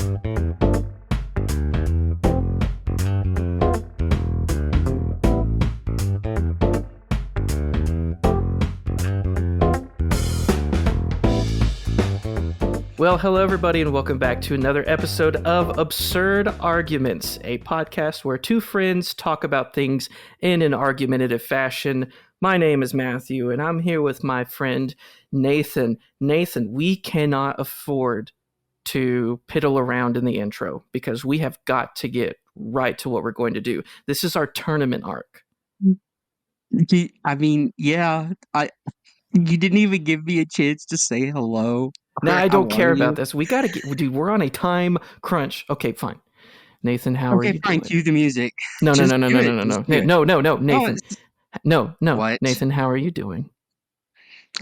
Well, hello everybody, and welcome back to another episode of Absurd Arguments, a podcast where two friends talk about things in an argumentative fashion. My name is Matthew, and I'm here with my friend Nathan. Nathan, we cannot afford to piddle around in the intro because we have got to get right to what we're going to do. This is our tournament arc. I mean, yeah, you didn't even give me a chance to say hello. No, I don't care about you? this. We got to get, dude, we're on a time crunch. Okay, fine. Nathan, how are Okay, you fine. doing? Cue the music. No, Just no, do it. Just do it. no, No, Nathan. No, what? Nathan, how are you doing?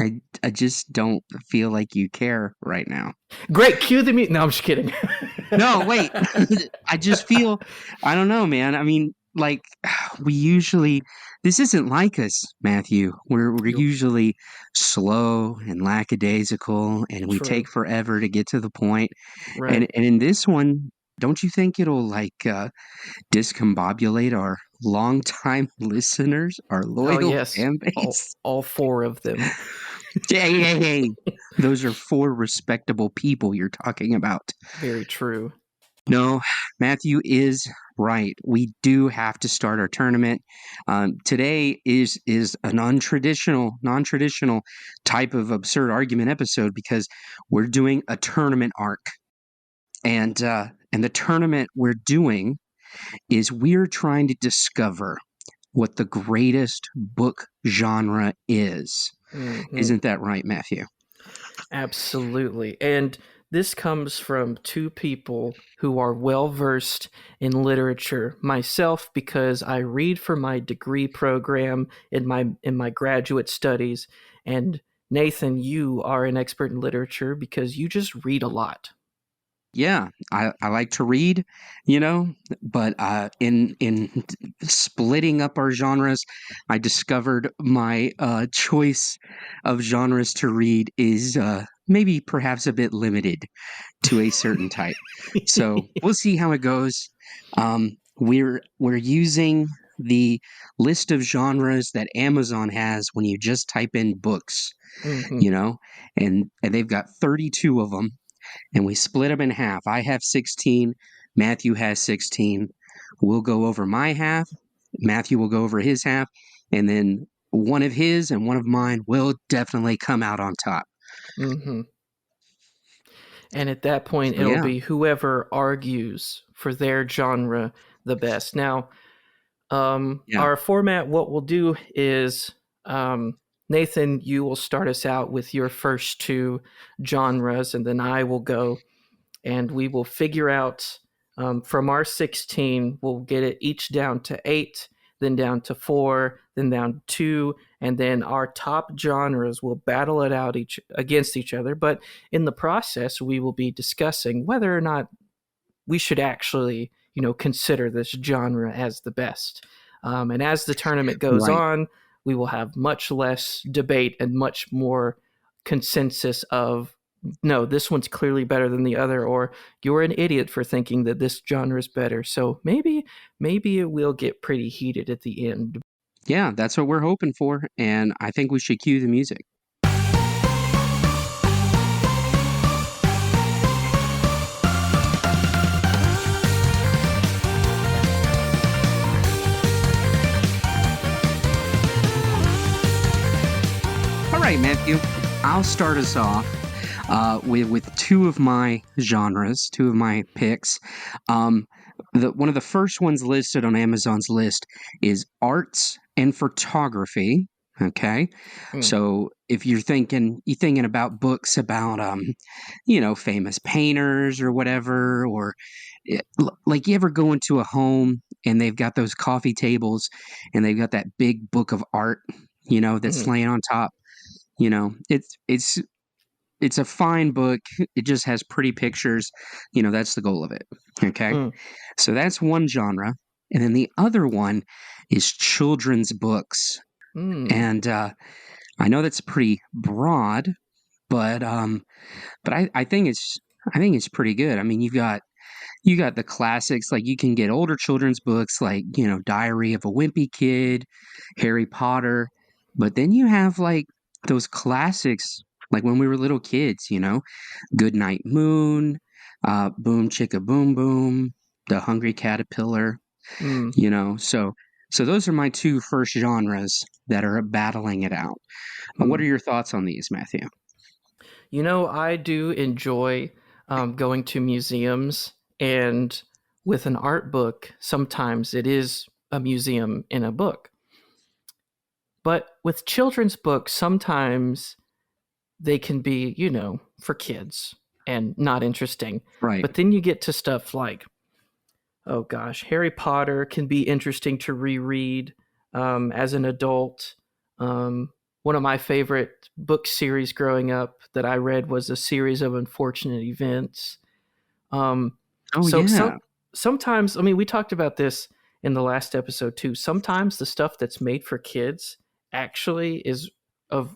I just don't feel like you care right now. Great, cue the music. No, I'm just kidding. No, wait. I just feel, I don't know, man. I mean, like, we usually, this isn't like us, Matthew. We're usually slow and lackadaisical, and we True. take forever to get to the point. Right. And in this one, don't you think it'll discombobulate our longtime listeners, our loyal yes. fan base? All four of them. Hey. Those are four respectable people you're talking about. Very true. No, Matthew is right. We do have to start our tournament. Today is a non-traditional type of absurd argument episode because we're doing a tournament arc, and the tournament we're doing is we're trying to discover what the greatest book genre is. Mm-hmm. Isn't that right, Matthew? Absolutely. And this comes from two people who are well-versed in literature. Myself, because I read for my degree program in my graduate studies. And Nathan, you are an expert in literature because you just read a lot. Yeah, I like to read, but in splitting up our genres, I discovered my choice of genres to read is maybe perhaps a bit limited to a certain type. So we'll see how it goes. We're using the list of genres that Amazon has when you just type in books, and they've got 32 of them. And we split them in half. I have 16. Matthew has 16. We'll go over my half. Matthew will go over his half. And then one of his and one of mine will definitely come out on top. Mm-hmm. And at that point, it'll be whoever argues for their genre the best. Now, our format, what we'll do is... Nathan, you will start us out with your first two genres, and then I will go, and we will figure out from our 16, we'll get it each down to 8, then down to 4, then down to 2, and then our top genres will battle it out against each other. But in the process, we will be discussing whether or not we should actually, consider this genre as the best. And as the tournament goes on, we will have much less debate and much more consensus of, no, this one's clearly better than the other, or you're an idiot for thinking that this genre is better. So maybe it will get pretty heated at the end. Yeah, that's what we're hoping for, and I think we should cue the music. All right, Matthew, I'll start us off with two of my genres, two of my picks. One of the first ones listed on Amazon's list is arts and photography. Okay, so if you're thinking about books about famous painters or whatever, or like you ever go into a home and they've got those coffee tables and they've got that big book of art, that's laying on top. It's a fine book. It just has pretty pictures. That's the goal of it. Okay. So that's one genre. And then the other one is children's books. And I know that's pretty broad, but I think it's pretty good. I mean, you've got You got the classics, like you can get older children's books like, Diary of a Wimpy Kid, Harry Potter, but then you have like those classics like when we were little kids, Goodnight Moon, Boom Chicka Boom Boom, The Hungry Caterpillar, Mm, so those are my two first genres that are battling it out. What mm. are your thoughts on these, Matthew? I do enjoy going to museums, and with an art book, sometimes it is a museum in a book. But with children's books, sometimes they can be, for kids and not interesting. Right. But then you get to stuff like, oh gosh, Harry Potter can be interesting to reread as an adult. Um, One of my favorite book series growing up that I read was A Series of Unfortunate Events. Um, Oh so yeah. sometimes, I mean, we talked about this in the last episode too. Sometimes the stuff that's made for kids actually is of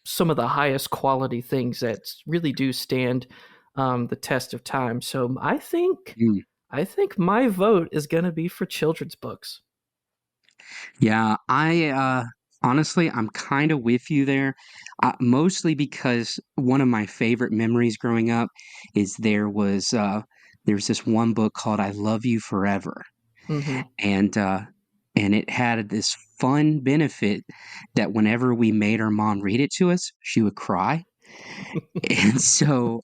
some of the highest quality things that really do stand the test of time. So Mm. I think my vote is going to be for children's books. Yeah, honestly, I'm kind of with you there, mostly because one of my favorite memories growing up is there's this one book called I Love You Forever, Mm-hmm. and and it had this fun benefit that whenever we made our mom read it to us, she would cry, and so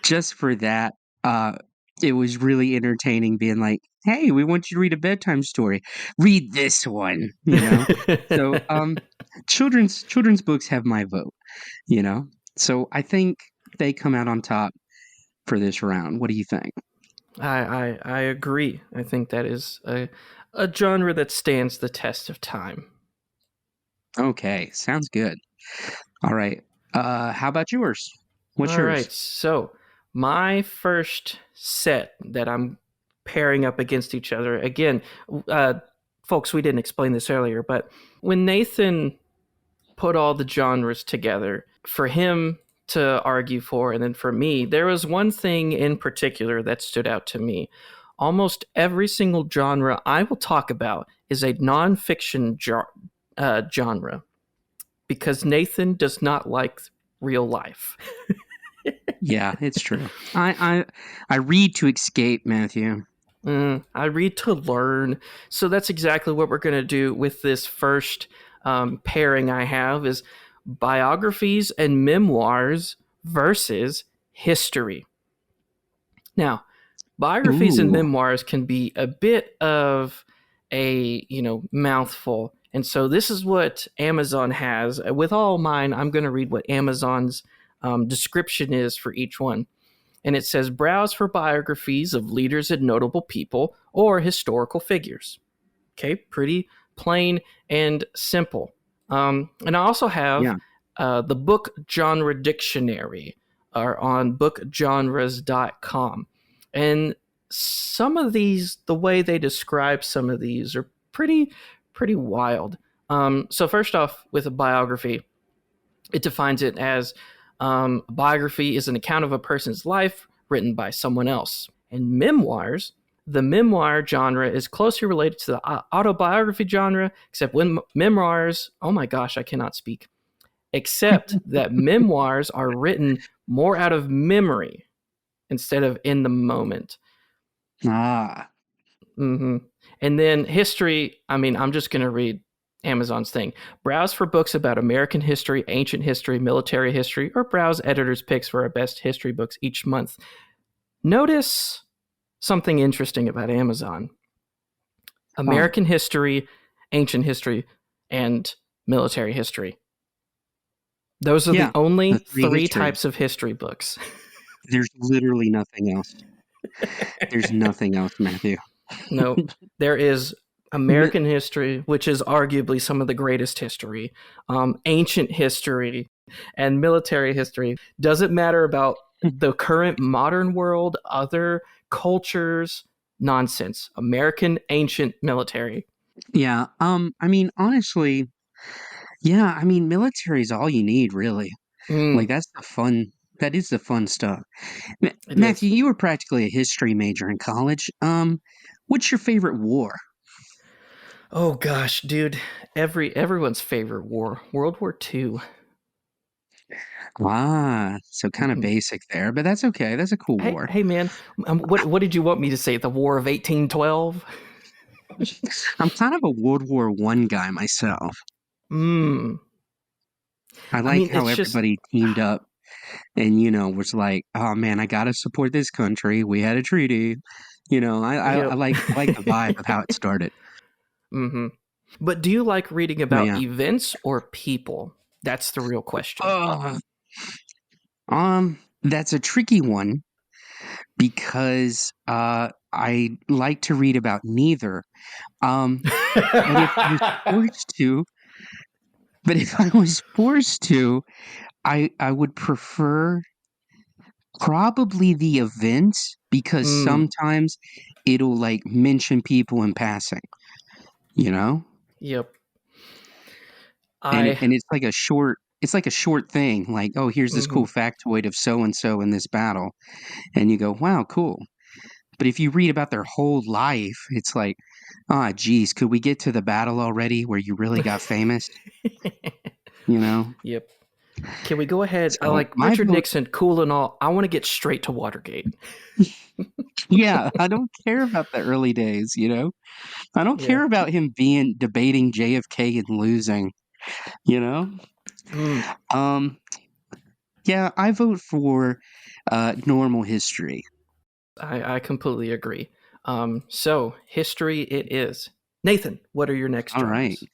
just for that, uh, it was really entertaining being like, "Hey, we want you to read a bedtime story. Read this one," you know? So, children's books have my vote, you know? So, I think they come out on top for this round. What do you think? I agree. I think that is a genre that stands the test of time. Okay, sounds good. All right. How about yours? What's All yours? right, so my first set that I'm pairing up against each other again, uh, folks, we didn't explain this earlier, but when Nathan put all the genres together for him to argue for, and then for me, there was one thing in particular that stood out to me. Almost every single genre I will talk about is a nonfiction genre because Nathan does not like real life. Yeah, it's true. I read to escape, Matthew. I read to learn. So that's exactly what we're going to do with this first pairing I have is biographies and memoirs versus history. Now, biographies and Ooh. memoirs can be a bit of a, mouthful. And so this is what Amazon has. With all mine, I'm going to read what Amazon's description is for each one. And it says browse for biographies of leaders and notable people or historical figures. Okay, pretty plain and simple. And I also have Yeah. the book genre dictionary on bookgenres.com. And some of these, the way they describe some of these are pretty wild. So first off, with a biography, it defines it as a biography is an account of a person's life written by someone else. And memoirs, the memoir genre is closely related to the autobiography genre, except when memoirs, oh my gosh, I cannot speak, except that memoirs are written more out of memory instead of in the moment. Ah. Mm-hmm. And then history, I mean, I'm just going to read Amazon's thing. Browse for books about American history, ancient history, military history, or browse editors' picks for our best history books each month. Notice something interesting about Amazon. Huh. American history, ancient history, and military history. Those are the Yeah. The only three three histories. types of history books. There's literally nothing else. There's nothing else, Matthew. No, there is Mi- American history, which is arguably some of the greatest history, ancient history, and military history. Doesn't matter about the current modern world, other cultures, nonsense. American, ancient, military. Yeah. I mean, honestly, yeah. I mean, military is all you need, really. Mm, Like that's the fun. That is the fun stuff. It Matthew, is. you were practically a history major in college. What's your favorite war? Oh gosh, dude. Everyone's favorite war, World War II. So kind of Mhm. basic there, but that's okay. That's a cool war. Hey, man. What did you want me to say? The War of 1812? I'm kind of a World War One guy myself. Hmm. I I like mean, how it's just. everybody teamed up and, was like, oh man, I gotta support this country. We had a treaty. I Yep. like the vibe of how it started. hmm But do you like reading But about yeah. events or people? That's the real question. Uh, that's a tricky one because I like to read about neither. Um, but if I was forced to, but if I was forced to, I would prefer probably the events because mm, sometimes it'll like mention people in passing, you know? yep. And I. it's like a short thing, like, oh, here's this hmm cool factoid of so and so in this battle. And you go, wow, cool. But if you read about their whole life, it's like, ah, geez, could we get to the battle already where you really got famous? You know? Yep. Can we go ahead? I So like my Richard vote, Nixon, cool and all. I want to get straight to Watergate. yeah, I don't care about the early days, you know? I don't Yeah. care about him being debating JFK and losing, you know? Mm, Um, yeah, I vote for normal history. I completely agree. So history it is. Nathan, what are your next All right. genres?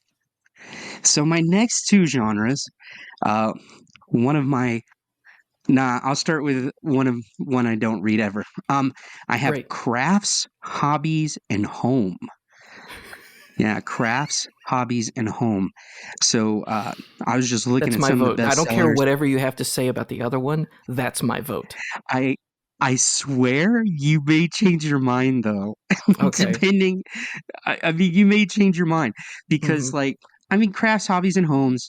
So my next two genres, uh, one of my I'll start with one I don't read ever. I have Great. crafts, hobbies, and home. Yeah, crafts, hobbies, and home. So I was just looking That's at my some of the vote. I best don't care sellers. whatever you have to say about the other one. That's my vote. I I swear you may change your mind though, Okay. depending. I mean, you may change your mind hmm because, like, I mean, crafts, hobbies, and homes.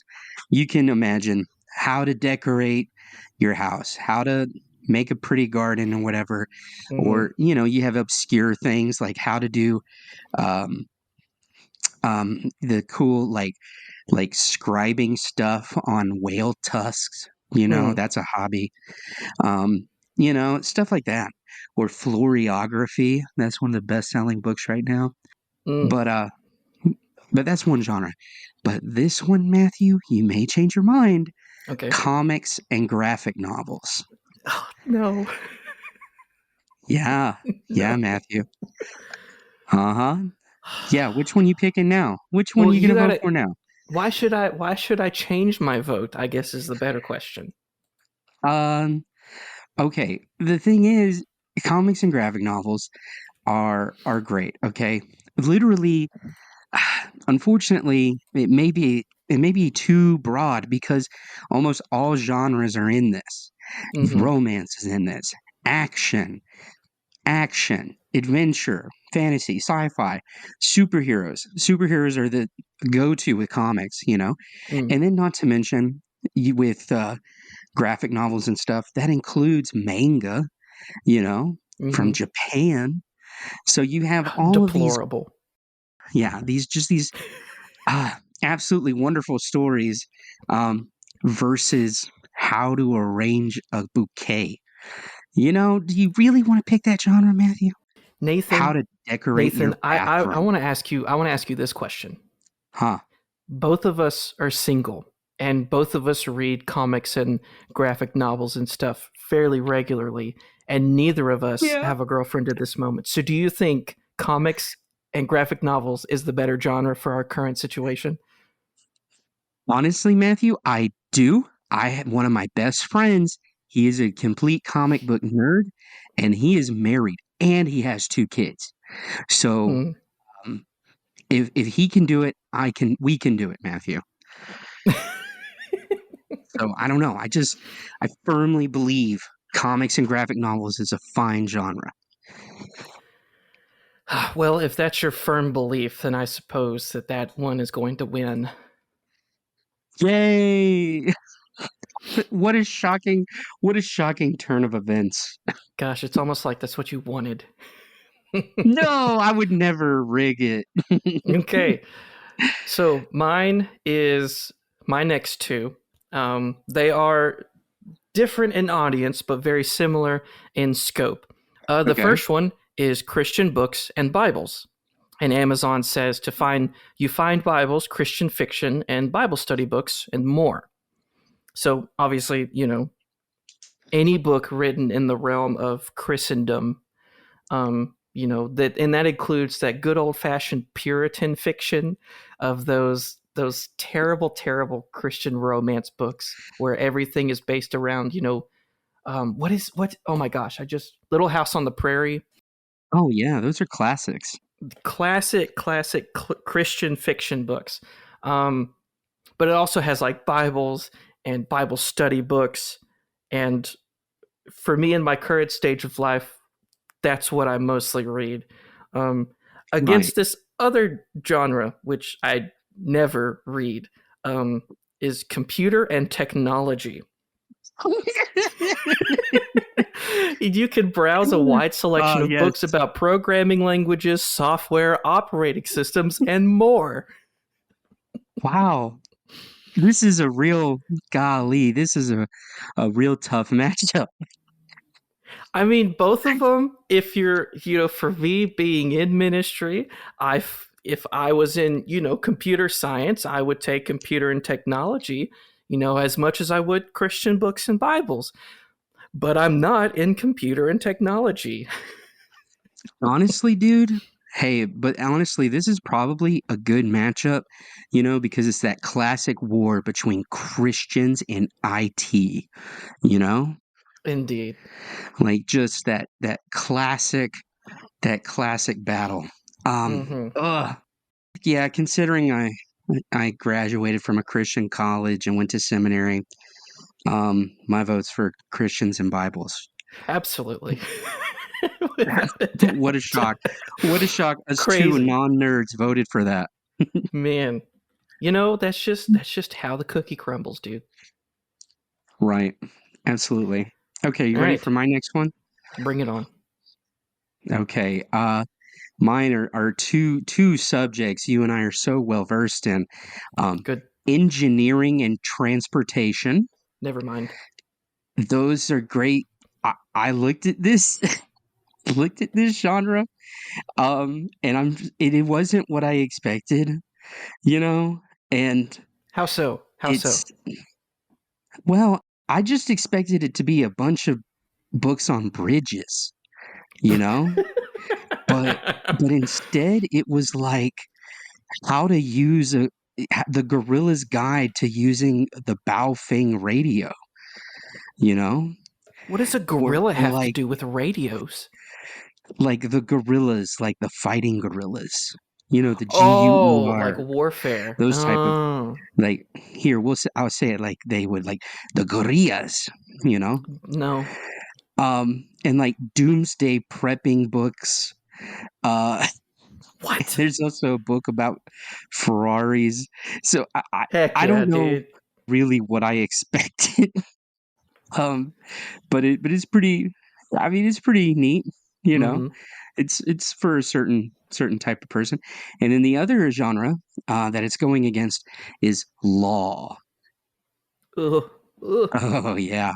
You can imagine how to decorate your house, how to make a pretty garden or whatever, hmm or you have obscure things like how to do um, the cool like scribing stuff on whale tusks. Mm, That's a hobby. Um, stuff like that, or floriography. That's one of the best selling books right now. mm. But that's one genre. But this one, Matthew, you may change your mind. Okay. Comics and graphic novels. Oh, no. Yeah. Yeah, No. Matthew. Uh-huh. Yeah, which one you picking now? Which one Well, you you gonna vote gotta. for now? Why should I change my vote? I guess is the better question. Um, okay. The thing is, comics and graphic novels are great, okay? Literally, unfortunately, it may be too broad because almost all genres are in this. hmm Romance is in this. Action, adventure, fantasy, sci-fi, superheroes. Superheroes are the go-to with comics. Mm, And then not to mention with graphic novels and stuff, that includes manga, from hmm Japan. So you have all of these, Deplorable. yeah, these absolutely wonderful stories versus how to arrange a bouquet. Do you really want to pick that genre, Matthew? How Nathan, to decorate your Nathan, I bathroom. want to ask you. I want to ask you this question. Huh. Both of us are single, and both of us read comics and graphic novels and stuff fairly regularly, and neither of us Yeah. have a girlfriend at this moment. So, do you think comics and graphic novels is the better genre for our current situation? Honestly, Matthew, I do. I have one of my best friends. He is a complete comic book nerd, and he is married, and he has two kids. So, Hmm. um, if he can do it, I can. We can do it, Matthew. So I don't know. I firmly believe comics and graphic novels is a fine genre. Well, if that's your firm belief, then I suppose that one is going to win. Yay! What a shocking, what a shocking turn of events. Gosh, it's almost like that's what you wanted. No, I would never rig it. Okay, so mine is my next two. They are different in audience, but very similar in scope. The Okay. first one is Christian books and Bibles. And Amazon says you find Bibles, Christian fiction, and Bible study books, and more. So obviously, any book written in the realm of Christendom, that includes that good old fashioned Puritan fiction of those terrible, terrible Christian romance books where everything is based around, what? Oh my gosh, Little House on the Prairie. Oh yeah, those are classics. Classic Christian fiction books. But it also has like Bibles and Bible study books. And for me in my current stage of life, that's what I mostly read. Against Right. this other genre, which I never read, is computer and technology. You can browse a wide selection of Yes. books about programming languages, software, operating systems, and more. Wow. This is a real golly. This is a real tough matchup. I mean, both of them, if you're, for me being in ministry, if I was in, computer science, I would take computer and technology, as much as I would Christian books and Bibles. But I'm not in computer and technology. Honestly, dude. Hey, but honestly, this is probably a good matchup, because it's that classic war between Christians and IT, you know? Indeed. Like just that classic battle. Mm-hmm. Ugh. Yeah, considering I graduated from a Christian college and went to seminary, my vote's for Christians and Bibles. Absolutely. Without a What a doubt. shock. What a shock. Us two Crazy. non-nerds voted for that. Man. That's just how the cookie crumbles, dude. Right. Absolutely. Okay, you All ready for right. my next one? Bring it on. Okay. Mine are two subjects you and I are so well versed in. Um, Good. Engineering and transportation. Never mind. Those are great. I looked at this looked at this genre, and it wasn't what I expected, you know? And How so? How so? it's well, I just expected it to be a bunch of books on bridges, you know? But instead it was like how to use the gorilla's guide to using the Baofeng radio, you know? What does a gorilla Or have to do with radios? like the gorillas, like the fighting gorillas, the Oh, like GUER, warfare. those type of Oh, like here I'll say it like they would like the gorillas, you know, no. and like doomsday prepping books. Uh, What? there's also a book about Ferraris, so Heck I yeah, don't know dude. really what I expected, um, but it's pretty. I mean, it's pretty neat, you know. Mm-hmm. It's for a certain type of person, and then the other genre that it's going against is law. Ugh. Ugh. Oh yeah,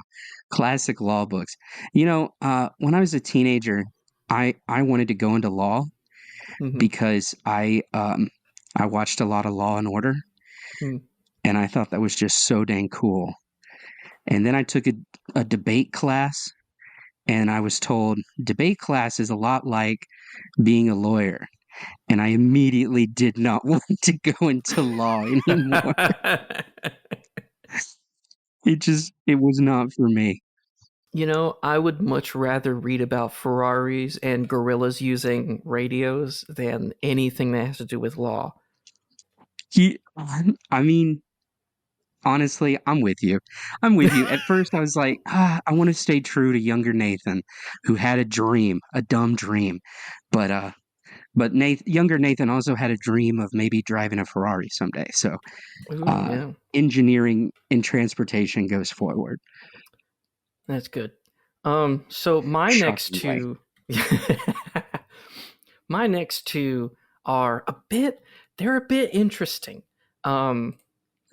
classic law books. When I was a teenager, I wanted to go into law Mm-hmm. because I watched a lot of Law and Order, Mm. and I thought that was just so dang cool. And then I took a debate class, and I was told debate class is a lot like being a lawyer. And I immediately did not want to go into law anymore. It was not for me. I would much rather read about Ferraris and gorillas using radios than anything that has to do with law. I mean, honestly, I'm with you. I'm with you. At first, I was like, I want to stay true to younger Nathan, who had a dream, a dumb dream. But but younger Nathan also had a dream of maybe driving a Ferrari someday. So Ooh, yeah. engineering and transportation goes forward. That's good. So my next Shocking way. two, my next two are they're a bit interesting. Um,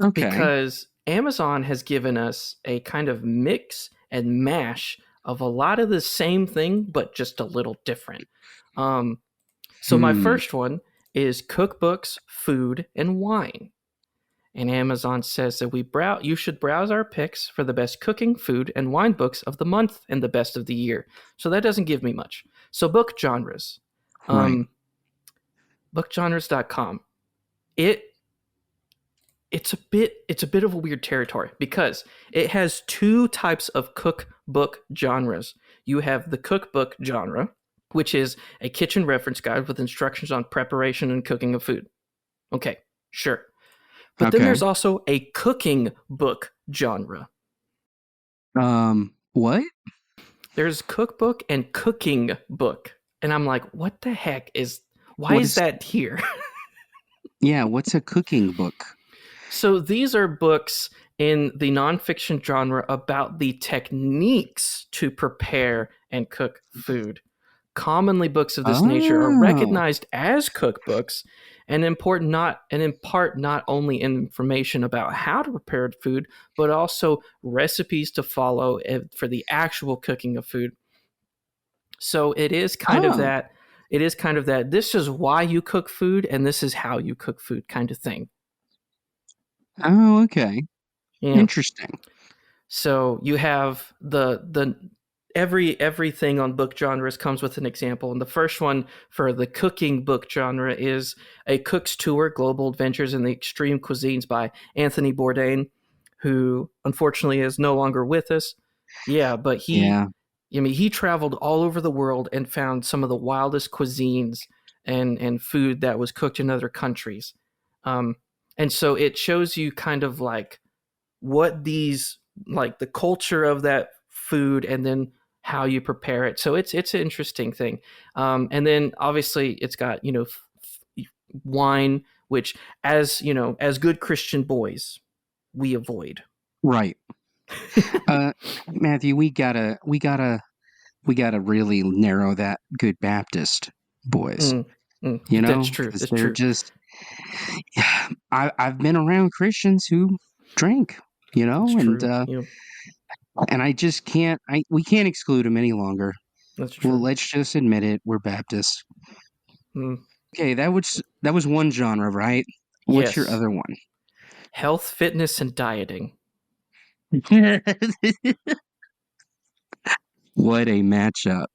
Okay. because Amazon has given us a kind of mix and mash of a lot of the same thing, but just a little different. Um, so my Hmm. first one is cookbooks, food, and wine. And Amazon says that you should browse our picks for the best cooking, food, and wine books of the month and the best of the year. So that doesn't give me much. So book genres. Right. Um, bookgenres.com. It it's a bit of a weird territory because it has two types of cookbook genres. You have the cookbook genre, which is a kitchen reference guide with instructions on preparation and cooking of food. Okay, sure. But then Okay. there's also a cooking book genre. What? There's cookbook and cooking book. And I'm like, what the heck why What is is, that here? yeah, what's a cooking book? So these are books in the nonfiction genre about the techniques to prepare and cook food. Commonly, books of this nature are Oh, recognized as cookbooks and impart not only information about how to prepare food, but also recipes to follow for the actual cooking of food. So it is kind of oh, that. It is kind of that. This is why you cook food, and this is how you cook food, kind of thing. oh, okay. Yeah. Interesting. So you have the everything on book genres comes with an example. And the first one for the cooking book genre is A Cook's Tour: Global Adventures in the Extreme Cuisines by Anthony Bourdain, who unfortunately is no longer with us. Yeah, but Yeah. he traveled all over the world and found some of the wildest cuisines and food that was cooked in other countries. Um, and so it shows you kind of like what these like the culture of that food and then how you prepare it. So it's an interesting thing. And then obviously it's got wine, which as good Christian boys we avoid. Right. Uh, Matthew, we gotta really narrow that good Baptist boys, Mm, that's true. because That's they're true. just, I've been around Christians who drink, That's and, true. and I just can't, we can't exclude them any longer. That's Well, true. let's just admit it, we're Baptists. Mm, Okay, that was one genre, right? What's your yes. other one? Health, fitness, and dieting. What a matchup.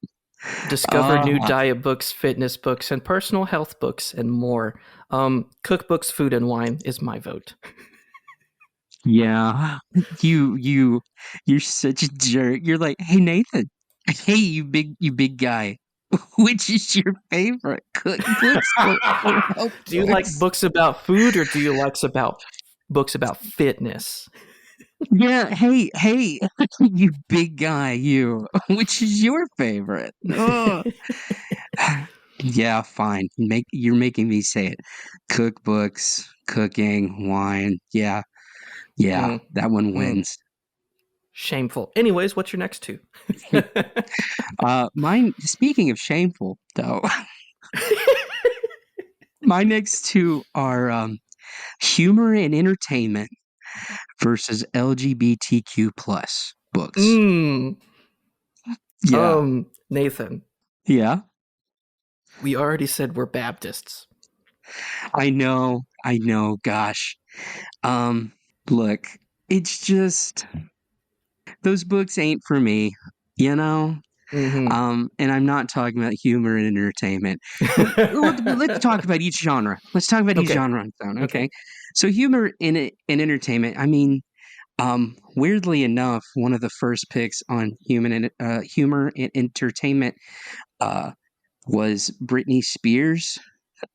Discover new Ah, diet books, fitness books, and personal health books, and more. Cookbooks, food, and wine is my vote. yeah. You're such a jerk. You're like, "Hey, Nathan. Hey, you big guy. Which is your favorite cookbooks or health Do you like books?" books about food or do you like books about fitness? Yeah, hey, you big guy, you. Which is your favorite? Oh. Yeah, fine. You're making me say it. Cookbooks, cooking, wine. Yeah, yeah, Mm, that one mm, wins. shameful. Anyways, what's your next two? Mine. Speaking of shameful, though, my next two are humor and entertainment versus LGBTQ plus books. mm, Yeah, Nathan, yeah. we already said we're Baptists. I know, I know. Gosh, um, look, it's just those books ain't for me. You know, Mm-hmm. and I'm not talking about humor and entertainment. Let's talk about each genre. Let's talk about each Okay. genre on its own, Okay. okay? So humor in it and entertainment. I mean, weirdly enough, one of the first picks on humor and entertainment uh, was Britney Spears,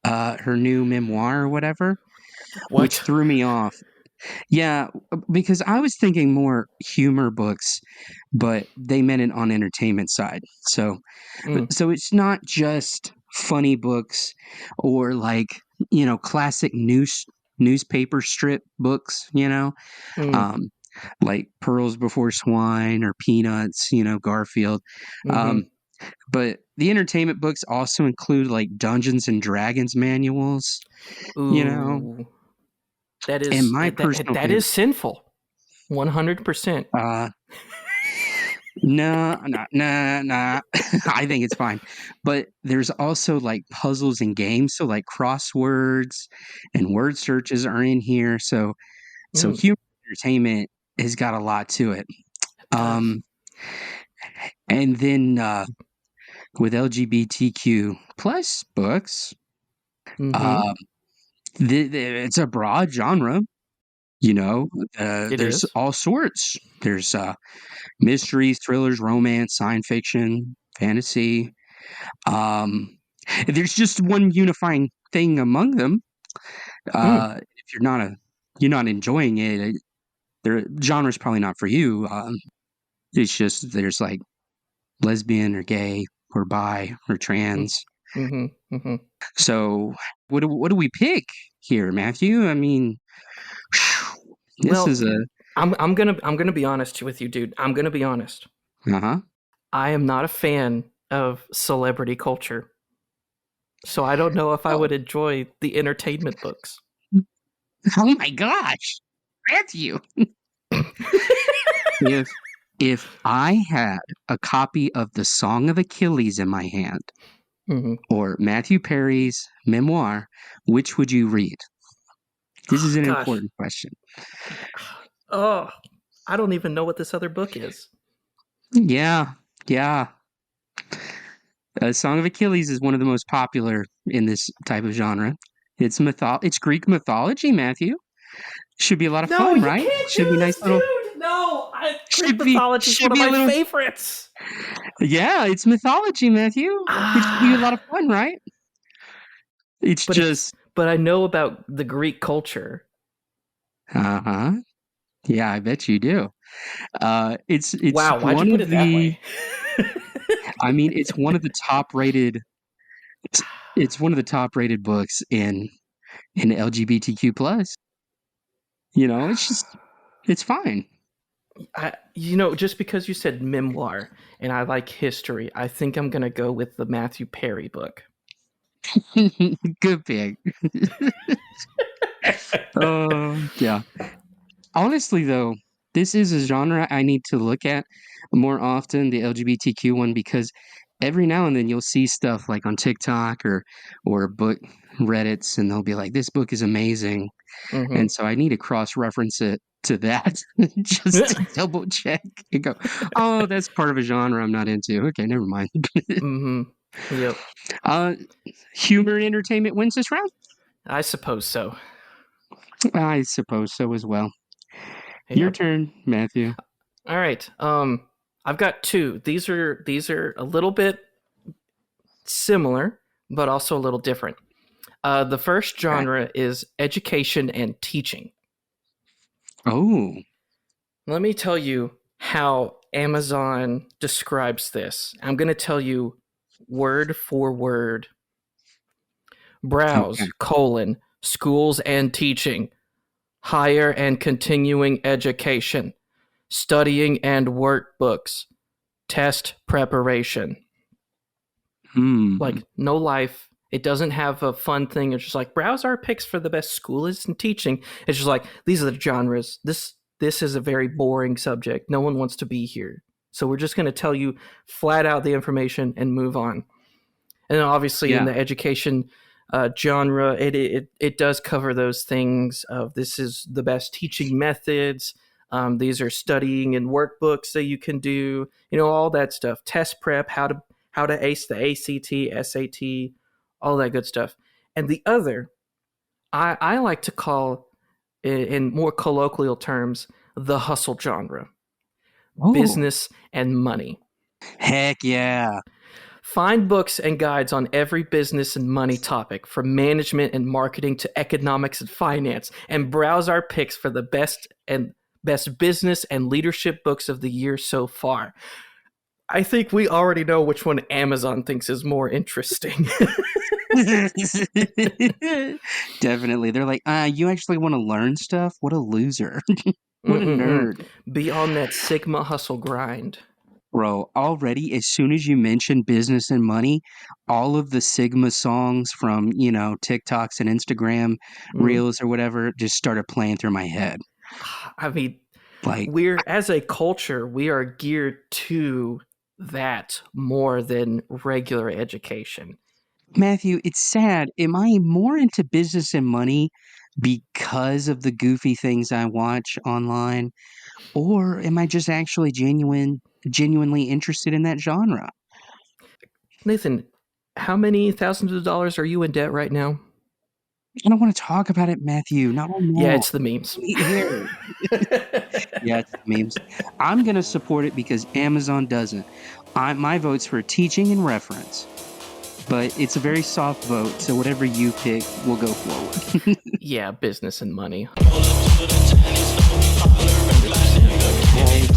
her new memoir or whatever, which What? threw me off. Yeah, because I was thinking more humor books, but they meant it on entertainment side. So Mm, so it's not just funny books, or like, classic newspaper strip books, Mm. um, like Pearls Before Swine or Peanuts, Garfield. Mm-hmm. Um, but the entertainment books also include like Dungeons and Dragons manuals, you know, Ooh, that and is my personal that is favorite. sinful. 100%. Uh, no, nah, nah, nah. I think it's fine. But there's also like puzzles and games. So like crosswords and word searches are in here. So Mm, human entertainment has got a lot to it. it does. Um, and then with LGBTQ plus books, Mm-hmm. um, it's a broad genre. You know, It there's is. all sorts. There's mysteries, thrillers, romance, science fiction, fantasy. Um, there's just one unifying thing among them. Mm. If you're not enjoying it, the genre's probably not for you. It's just there's like lesbian or gay or bi or Mm. trans. Mm-hmm. Mm-hmm. So what do we pick here, Matthew? I mean, this Well, is a I'm gonna be honest with you, dude. I'm gonna be honest. uh-huh. I am not a fan of celebrity culture, so I don't know if I Oh, would enjoy the entertainment books. oh my gosh, Matthew! If if I had a copy of the Song of Achilles in my hand, Mm-hmm. or Matthew Perry's memoir, which would you read? This is Oh, an gosh. important question. Oh, I don't even know what this other book is. Yeah, yeah. Song of Achilles is one of the most popular in this type of genre. It's Greek mythology, Matthew. Should be a lot of No, fun, you right? can't Should do be nice this, little dude. No, Greek mythology is one should of be a my little favorites. yeah, it's mythology, Matthew. It should be a lot of Ah, fun, right? It's but just I know about the Greek culture. uh-huh. Yeah, I bet you do. It's Wow, why'd you one put of it that the way? I mean, it's one of the top rated it's, it's one of the top rated books in LGBTQ plus. It's fine. Just because you said memoir and I like history, I think I'm gonna go with the Matthew Perry book. Good pick. Yeah. Honestly, though, this is a genre I need to look at more often, the LGBTQ one, because every now and then you'll see stuff like on TikTok or book Reddits, and they'll be like, "This book is amazing," Mm-hmm. and so I need to cross reference it to that just to double check and go, "Oh, that's part of a genre I'm not into." Okay, never mind. Mm-hmm. Yep. uh, Humor and entertainment wins this round. I suppose so. I suppose so as well. Your Yep. turn, Matthew. All right. I've got two. These are a little bit similar, but also a little different. The first Okay. genre is education and teaching. Oh. Let me tell you how Amazon describes this. I'm going to tell you word for word. Okay. Browse, schools and teaching, higher and continuing education, studying and workbooks, test preparation. Hmm. Like, no life. It doesn't have a fun thing. It's just like, browse our picks for the best schools and teaching. It's just like, these are the genres. This is a very boring subject. No one wants to be here. So we're just going to tell you flat out the information and move on. And then obviously in Yeah. the education genre, it does cover those things of this is the best teaching methods. These are studying and workbooks that you can do. All that stuff. Test prep, how to ace the ACT, SAT, all that good stuff. And the other, I like to call, in more colloquial terms, the hustle genre, Oh, business and money. heck yeah. Find books and guides on every business and money topic, from management and marketing to economics and finance, and browse our picks for the best business and leadership books of the year so far. I think we already know which one Amazon thinks is more interesting. Definitely. They're like, you actually want to learn stuff? What a loser. What a Mm-mm-mm. nerd. Be on that Sigma hustle grind. Bro, already, as soon as you mention business and money, all of the Sigma songs from, TikToks and Instagram Mm. reels or whatever just started playing through my head. I mean, Like, we're as a culture, we are geared to that more than regular education. Matthew, it's sad. Am I more into business and money because of the goofy things I watch online? Or am I just actually genuinely interested in that genre? Nathan, how many thousands of dollars are you in debt right now? I don't want to talk about it, Matthew. Not right Yeah, now. it's the memes. Here. Yeah, it's the memes. I'm going to support it because Amazon doesn't. My vote's for teaching and reference, but it's a very soft vote, so whatever you pick will go forward. Yeah, business and money.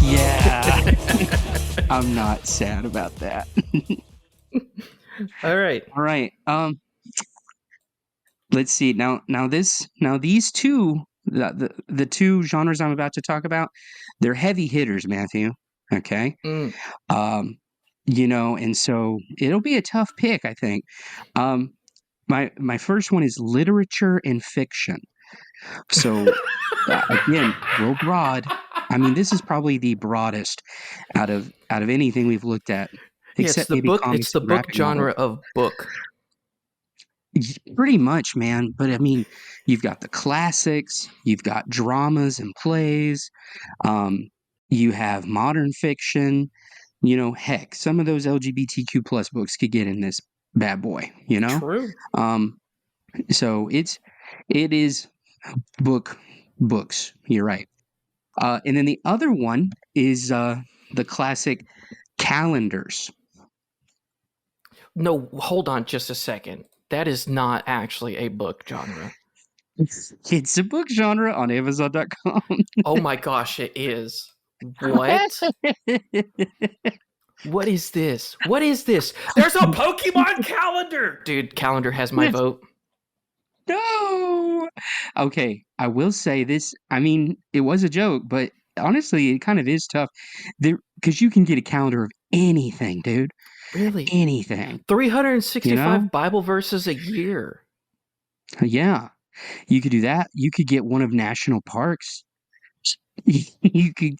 Yeah. I'm not sad about that. All right. All right. Let's see. Now these two the two genres I'm about to talk about, they're heavy hitters, Matthew. Okay? Mm. And so it'll be a tough pick, I think. Um my first one is literature and fiction. So again, real broad. I mean, this is probably the broadest out of anything we've looked at, Yeah, it's except the maybe book. It's comics the and book graphic novels. genre of book. Pretty much, man. But I mean, you've got the classics, you've got dramas and plays, um, you have modern fiction. Heck, some of those LGBTQ plus books could get in this bad boy. True. Um, so it is books. You're right. And then the other one is the classic calendars. No, hold on just a second. That is not actually a book genre. It's a book genre on Amazon.com. Oh my gosh, it is. What? What is this? What is this? There's a Pokemon calendar! Dude, calendar has my vote. No. Okay, I will say this. I mean, it was a joke, but honestly, it kind of is tough. There, because you can get a calendar of anything, dude. Really? Anything. 365 Bible verses a year. Yeah. You could do that. You could get one of national parks. you could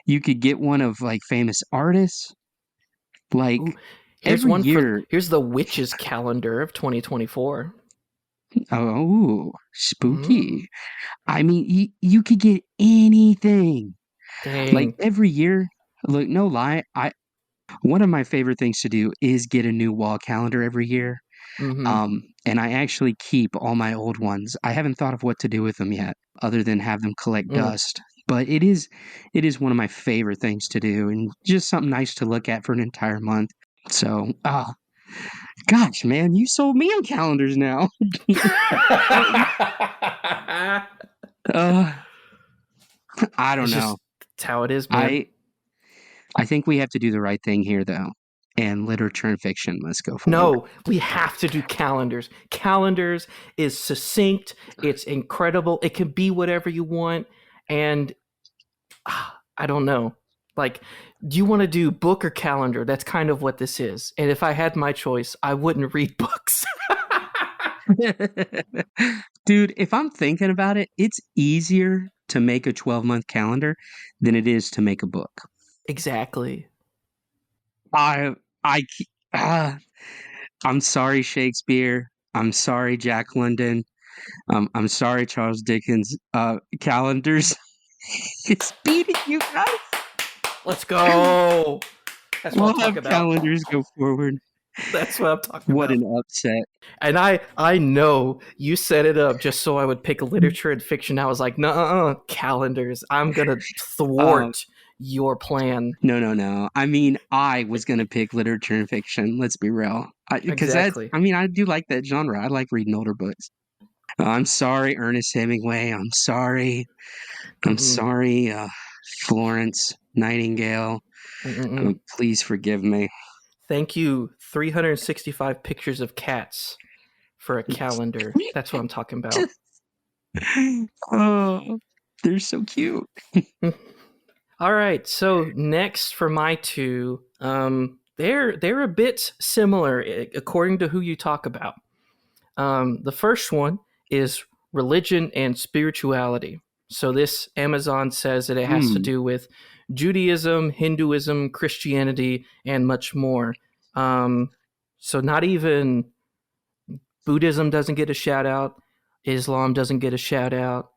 you could get one of like famous artists. Like Ooh, here's every one for year. here's the witches calendar of 2024. Oh, spooky. I mean, you could get anything. Like Dang. every year. Look, no lie, one of my favorite things to do is get a new wall calendar every year. Mm-hmm. And I actually keep all my old ones. I haven't thought of what to do with them yet, other than have them collect dust. But it is one of my favorite things to do, and just something nice to look at for an entire month. So, gosh, man, you sold me on calendars now. I don't know. That's how it is, man. I think we have to do the right thing here, though. And literature and fiction must go forward. No, we have to do calendars. Calendars is succinct. It's incredible. It can be whatever you want. And I don't know. Like, do you want to do book or calendar? That's kind of what this is. And if I had my choice, I wouldn't read books. Dude, if I'm thinking about it, it's easier to make a 12-month calendar than it is to make a book. Exactly. I'm sorry, Shakespeare. I'm sorry, Jack London. I'm sorry, Charles Dickens. Calendars. It's beating you guys. Let's go. That's what I'm talking about. Calendars go forward. That's what I'm talking What about. an upset. And I know you set it up just so I would pick literature and fiction. I was like, no, calendars. I'm going to thwart your plan. No. I mean, I was going to pick literature and fiction. Let's be real. Because exactly. I do like that genre. I like reading older books. I'm sorry, Ernest Hemingway. I'm sorry. I'm sorry, Florence Nightingale. Oh, please forgive me. Thank you, 365 pictures of cats for a calendar. That's what I'm talking about. Oh, they're so cute. All right, so next for my two, they're a bit similar according to who you talk about. The first one is religion and spirituality. So this Amazon says that it has to do with Judaism, Hinduism, Christianity, and much more. So not even Buddhism doesn't get a shout out. Islam doesn't get a shout out.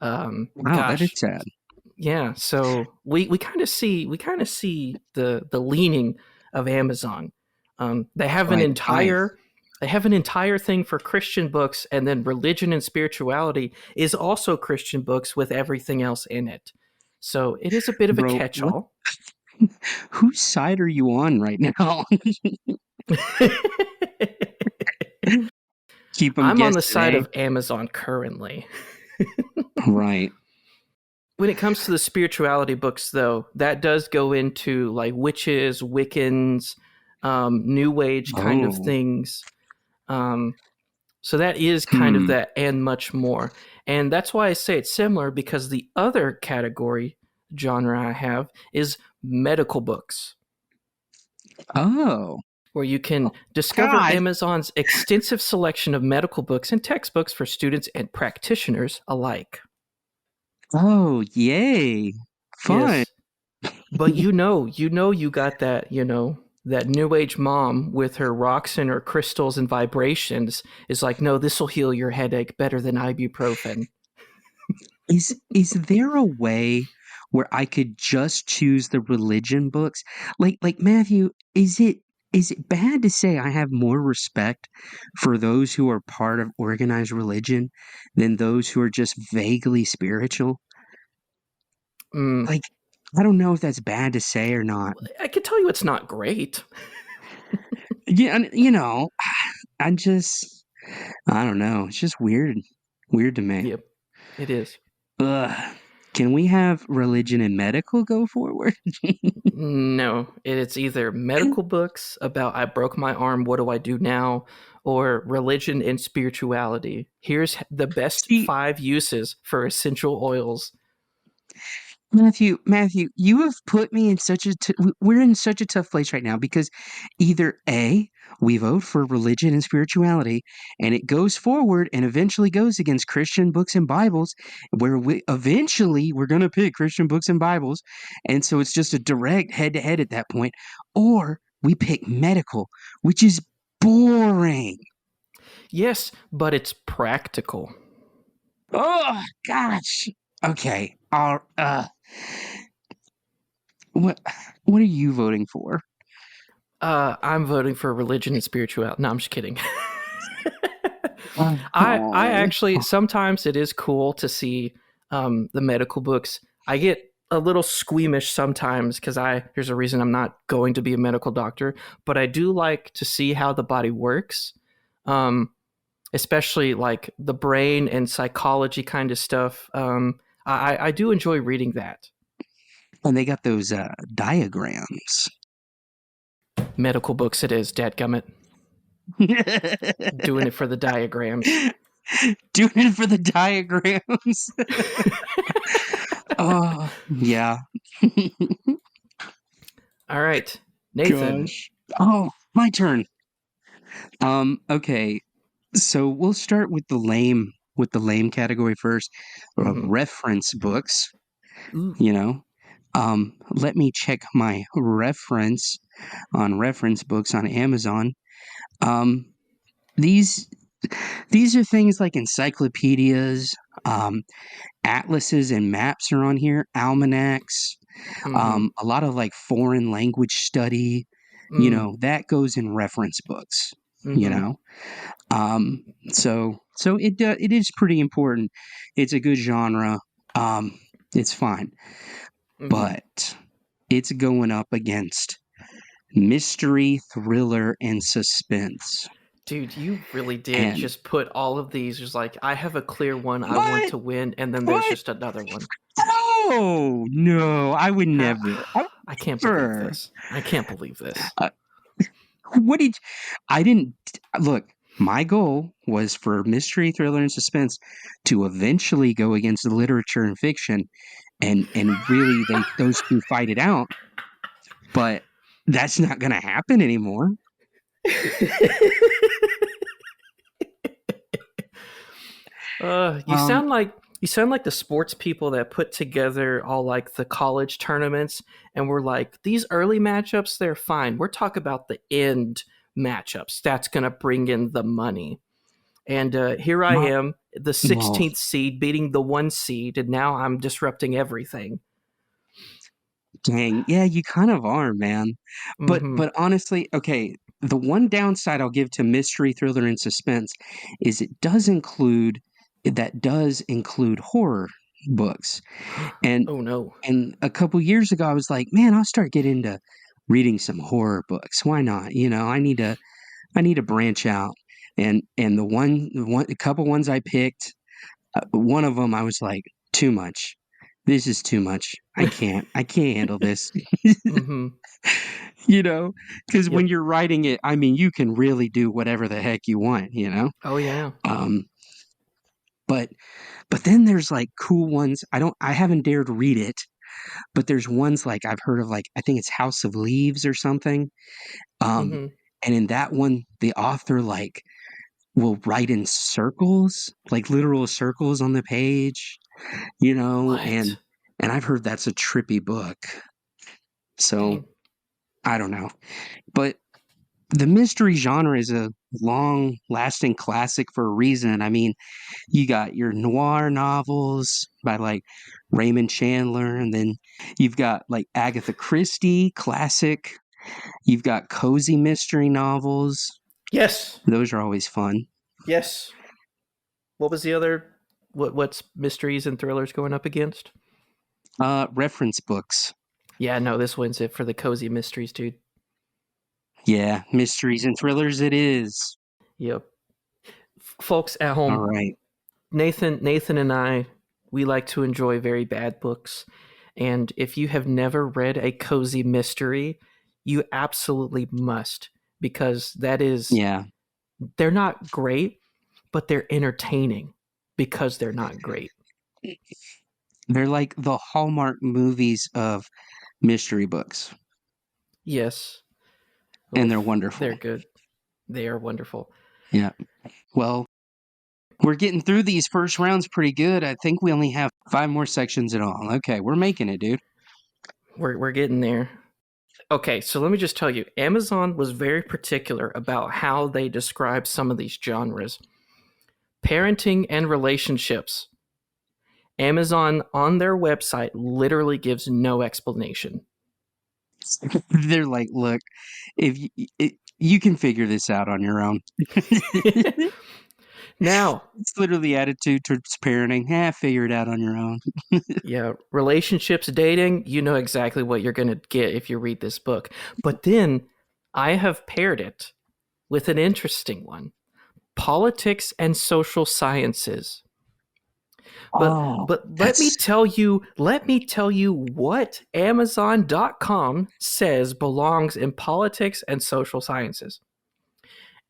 Wow, that is sad. Yeah, so we kind of see the leaning of Amazon. They have an entire thing for Christian books, and then religion and spirituality is also Christian books with everything else in it. So it is a bit of a catch-all. Whose side are you on right now? I'm on the side of Amazon currently. Right. When it comes to the spirituality books, though, that does go into like witches, Wiccans, New Age kind of things. So that is kind of that and much more. And that's why I say it's similar, because the other category genre I have is medical books. Oh. Where you can discover Amazon's extensive selection of medical books and textbooks for students and practitioners alike. Oh, yay. Fun. Yes. But you got that, that new age mom with her rocks and her crystals and vibrations is like, no, this will heal your headache better than ibuprofen. Is there a way where I could just choose the religion books? Like Matthew, is it bad to say I have more respect for those who are part of organized religion than those who are just vaguely spiritual? Like, I don't know if that's bad to say or not. I can tell you it's not great. Yeah, I don't know. It's just weird to me. Yep, it is. Ugh. Can we have religion and medical go forward? No, it's either medical books about I broke my arm, what do I do now? Or religion and spirituality. Here's the best 5 uses for essential oils. Matthew, you have put me in we're in such a tough place right now, because either A, we vote for religion and spirituality, and it goes forward and eventually goes against Christian books and Bibles, where we're going to pick Christian books and Bibles, and so it's just a direct head-to-head at that point, or we pick medical, which is boring. Yes, but it's practical. Oh, gosh. Okay. What are you voting for? I'm voting for religion and spirituality. No, I'm just kidding. I actually, sometimes it is cool to see the medical books. I get a little squeamish sometimes because there's a reason I'm not going to be a medical doctor, but I do like to see how the body works, especially like the brain and psychology kind of stuff. I do enjoy reading that. And they got those diagrams. Medical books it is, dadgummit. Doing it for the diagrams. Doing it for the diagrams. Oh, yeah. All right, Nathan. Gosh. Oh, my turn. Okay. So we'll start with the lame category first. Reference books. Ooh. Let me check my reference books on Amazon. These are things like encyclopedias, atlases and maps are on here, almanacs, a lot of like foreign language study, that goes in reference books, so it is pretty important. It's a good genre. It's fine. But it's going up against mystery, thriller, and suspense. Dude, you really did just put all of these. Just like, I have a clear one I want to win, and then there's just another one. Oh, no, I would never. I can't believe Sure. this. I can't believe this. What did I didn't look. My goal was for mystery, thriller, and suspense to eventually go against the literature and fiction, and really they those two fight it out. But that's not going to happen anymore. You Um, sound like the sports people that put together all like the college tournaments and we're like, these early matchups, they're fine. We're talking about the end matchups. That's gonna bring in the money. And here I my, am, the well, 16th seed beating the 1 seed, and now I'm disrupting everything. dang, yeah, you kind of are, man. Mm-hmm. But honestly, okay, the one downside I'll give to mystery, thriller, and suspense is it does include horror books. And Oh no. and a couple years ago I was like, man, I'll start getting into reading some horror books. Why not? I need to branch out. And the one a couple ones I picked, one of them I was like, too much. This is too much. I can't handle this. Mm-hmm. you know, because Yep. when you're writing it, I mean, you can really do whatever the heck you want, you know? Oh yeah. Um, but but then there's like cool ones. I haven't dared read it, but there's ones like I've heard of, like I think it's House of Leaves or something. Um, Mm-hmm. and in that one, the author like will write in circles, like literal circles on the page, What? and I've heard that's a trippy book. So Dang. I don't know. But the mystery genre is a long lasting classic for a reason. I mean, you got your noir novels by like Raymond Chandler, and then you've got like Agatha Christie, classic. You've got cozy mystery novels. Yes. Those are always fun. Yes. What was the other? What's mysteries and thrillers going up against? Reference books. Yeah, no, this wins it for the cozy mysteries, dude. Yeah, mysteries and thrillers it is. Yep. Folks at All home, right. Nathan and I, we like to enjoy very bad books. And if you have never read a cozy mystery, you absolutely must, because Yeah. they're not great, but they're entertaining because they're not great. They're like the Hallmark movies of mystery books, Yes. and they're Oof, they're wonderful. good. They are wonderful. Yeah. Well, we're getting through these first rounds pretty good. I think we only have 5 more sections at all. Okay, we're making it, dude. We're getting there. Okay, so let me just tell you, Amazon was very particular about how they describe some of these genres. Parenting and relationships. Amazon on their website literally gives no explanation. They're like, "Look, if you can figure this out on your own." Now, It's literally attitude towards parenting. Figure it out on your own. yeah, relationships, dating, you know exactly what you're going to get if you read this book. But then I have paired it with an interesting one, politics and social sciences. But Oh, let that's me tell you what Amazon.com says belongs in politics and social sciences.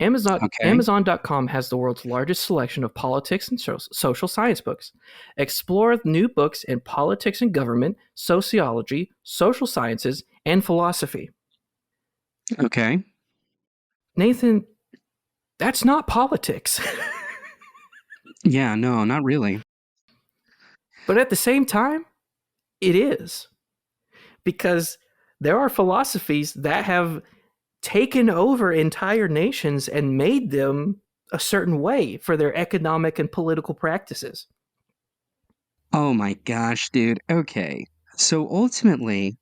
okay. Amazon.com has the world's largest selection of politics and social science books. Explore new books in politics and government, sociology, social sciences, and philosophy. Okay. Nathan, that's not politics. Yeah, no, not really. But at the same time, it is. Because there are philosophies that have taken over entire nations and made them a certain way for their economic and political practices. Oh my gosh, dude. Okay. So ultimately,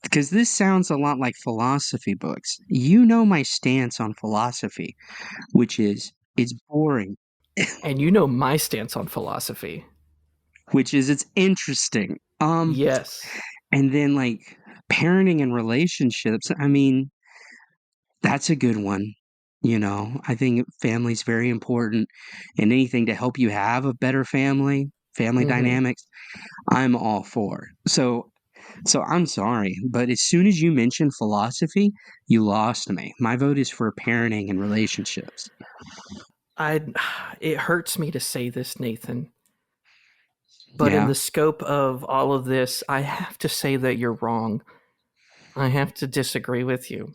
because this sounds a lot like philosophy books, you know my stance on philosophy, which is it's boring, And you know my stance on philosophy. which is it's interesting. Yes. And then like parenting and relationships, I mean, that's a good one. I think family's very important, and anything to help you have a better family Mm-hmm. dynamics, I'm all for. So So I'm sorry, but as soon as you mentioned philosophy, you lost me. My vote is for parenting and relationships. I it hurts me to say this, Nathan, but in Yeah. the scope of all of this, I have to say that you're wrong. I have to disagree with you.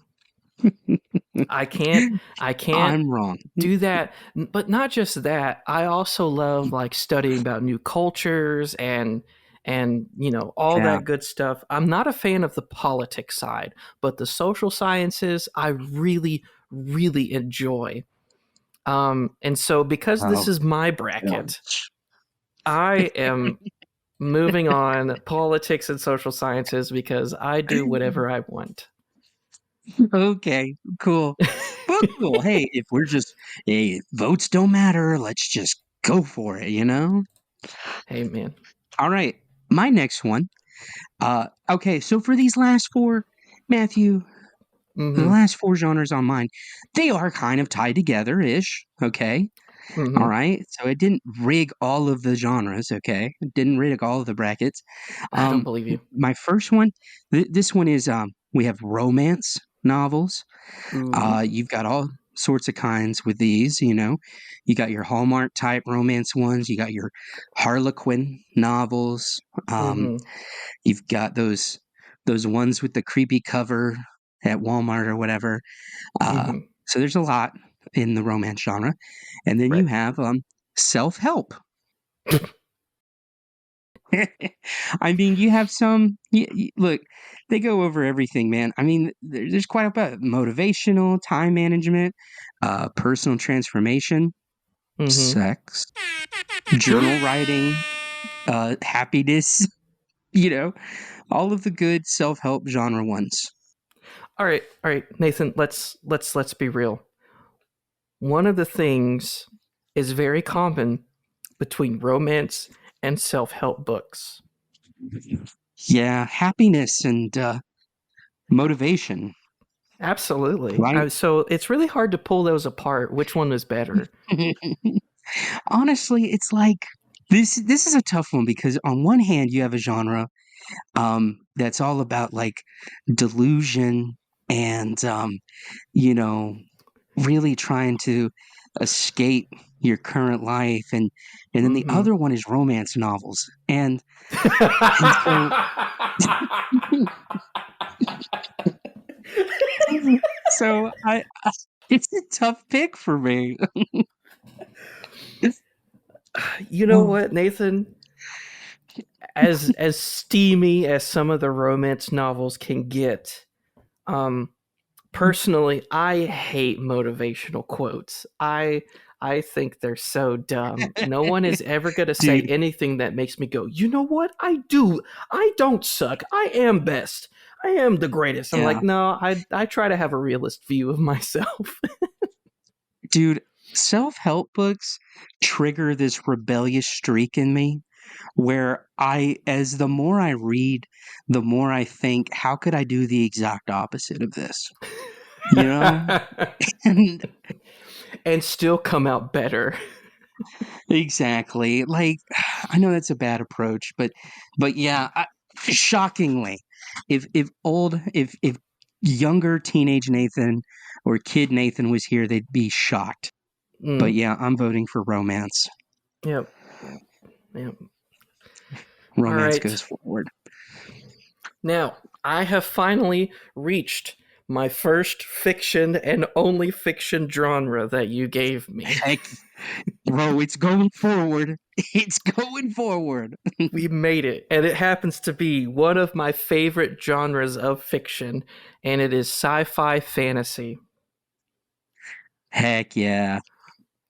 I can't I'm wrong. do that, but not just that. I also love like studying about new cultures and all Yeah. that good stuff. I'm not a fan of the politics side, but the social sciences I really really enjoy. And so because this Oh, is my bracket, gosh. I am moving on politics and social sciences because I do whatever I want. Okay, cool. Well, cool. Hey, if we're just, hey, votes don't matter, let's just go for it, you know? Hey man. All right. My next one. Okay, so for these last four, Matthew, the Mhm. last four genres on mine, they are kind of tied together ish. Okay. All Mhm. right. So it didn't rig all of the genres. Okay. It didn't rig all of the brackets. I don't believe you. My first one, this one is, we have romance novels. Ooh. You've got all sorts of kinds with these, you know. You got your Hallmark type romance ones, you got your Harlequin novels. Mhm. You've got those ones with the creepy cover at Walmart or whatever. Mhm. So there's a lot in the romance genre. And then you Right. have self-help. I mean, you have some. Look, they go over everything, man. I mean, there's quite a bit: motivational, time management, personal transformation, Mhm. sex, journal writing, happiness. You know, all of the good self-help genre ones. All right, Nathan. Let's be real. One of the things is very common between romance and self-help books. Yeah, happiness and motivation, Absolutely. right? So it's really hard to pull those apart. Which one is better? Honestly, it's like this is a tough one because on one hand you have a genre that's all about like delusion and you know really trying to escape your current life, and then the Mm-hmm. other one is romance novels, and so so I it's a tough pick for me. You know what, Nathan? As steamy as some of the romance novels can get, um, personally, I hate motivational quotes. I think they're so dumb. No one is ever going to say Dude, anything that makes me go, you know what? I do. I don't suck. I am best. I am the greatest. I'm yeah. like, no, I try to have a realist view of myself. Dude, self-help books trigger this rebellious streak in me where as the more I read, the more I think, how could I do the exact opposite of this? You know? And and still come out better. exactly. Like, I know that's a bad approach, but yeah, shockingly, if younger teenage Nathan or kid Nathan was here, they'd be shocked. But Mm, yeah, I'm voting for romance. yep. Yep. Yep. All Romance right. goes forward. Now, I have finally reached my first fiction and only fiction genre that you gave me. Heck, bro, it's going forward. It's going forward. We made it, and it happens to be one of my favorite genres of fiction, and it is sci fi fantasy. Heck yeah.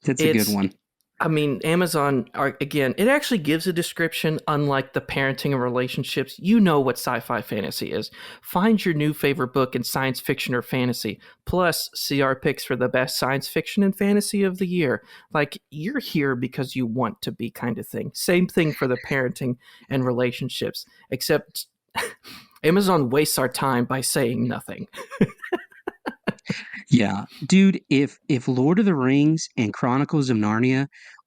That's a good It's one. I mean, Amazon, again, it actually gives a description, unlike the parenting and relationships. You know what sci fi fantasy is. Find your new favorite book in science fiction or fantasy, plus see our picks for the best science fiction and fantasy of the year. Like, you're here because you want to be, kind of thing. Same thing for the parenting and relationships, except Amazon wastes our time by saying nothing. Yeah. Dude, if Lord of the Rings and Chronicles of Narnia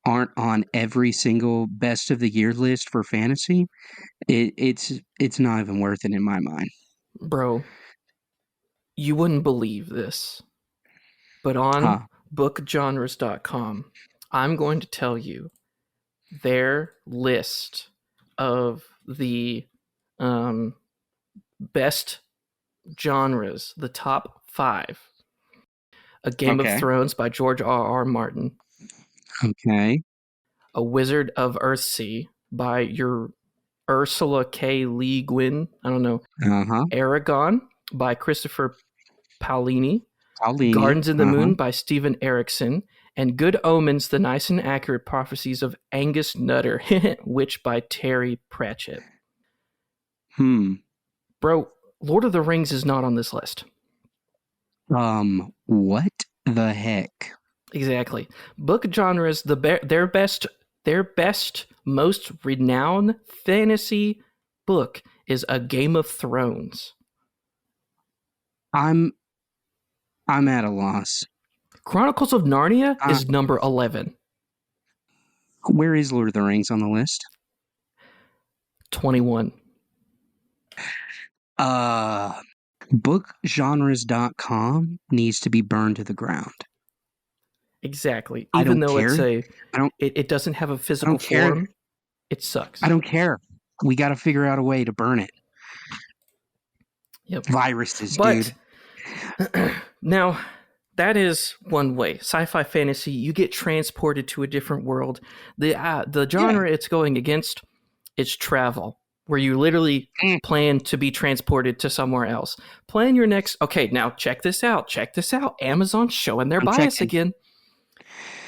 aren't on every single best of the year list for fantasy, it's not even worth it in my mind. Bro, you wouldn't believe this, but on bookgenres.com, I'm going to tell you their list of the best genres, the top 5. A Game of Okay. Thrones by George R.R. Martin. Okay. A Wizard of Earthsea by your Ursula K. Le Guin. I don't know. Uh-huh. Aragon by Christopher Paolini. Paulini. Gardens in the Moon by Stephen Erickson. And Good Omens, The Nice and Accurate Prophecies of Angus Nutter, which by Terry Pratchett. Bro, Lord of the Rings is not on this list. What the heck? Exactly. Book genres, their best, most renowned fantasy book is A Game of Thrones. I'm at a loss. Chronicles of Narnia is number 11. Where is Lord of the Rings on the list? 21. Bookgenres.com needs to be burned to the ground. Exactly. Even though care. it doesn't have a physical form, it sucks. I don't care. We got to figure out a way to burn it. Yep. Viruses, dude. Now, that is one way. Sci-fi fantasy, you get transported to a different world. The genre it's going against is travel, where you literally plan to be transported to somewhere else. Plan your next... Okay, now check this out. Amazon's showing their bias again.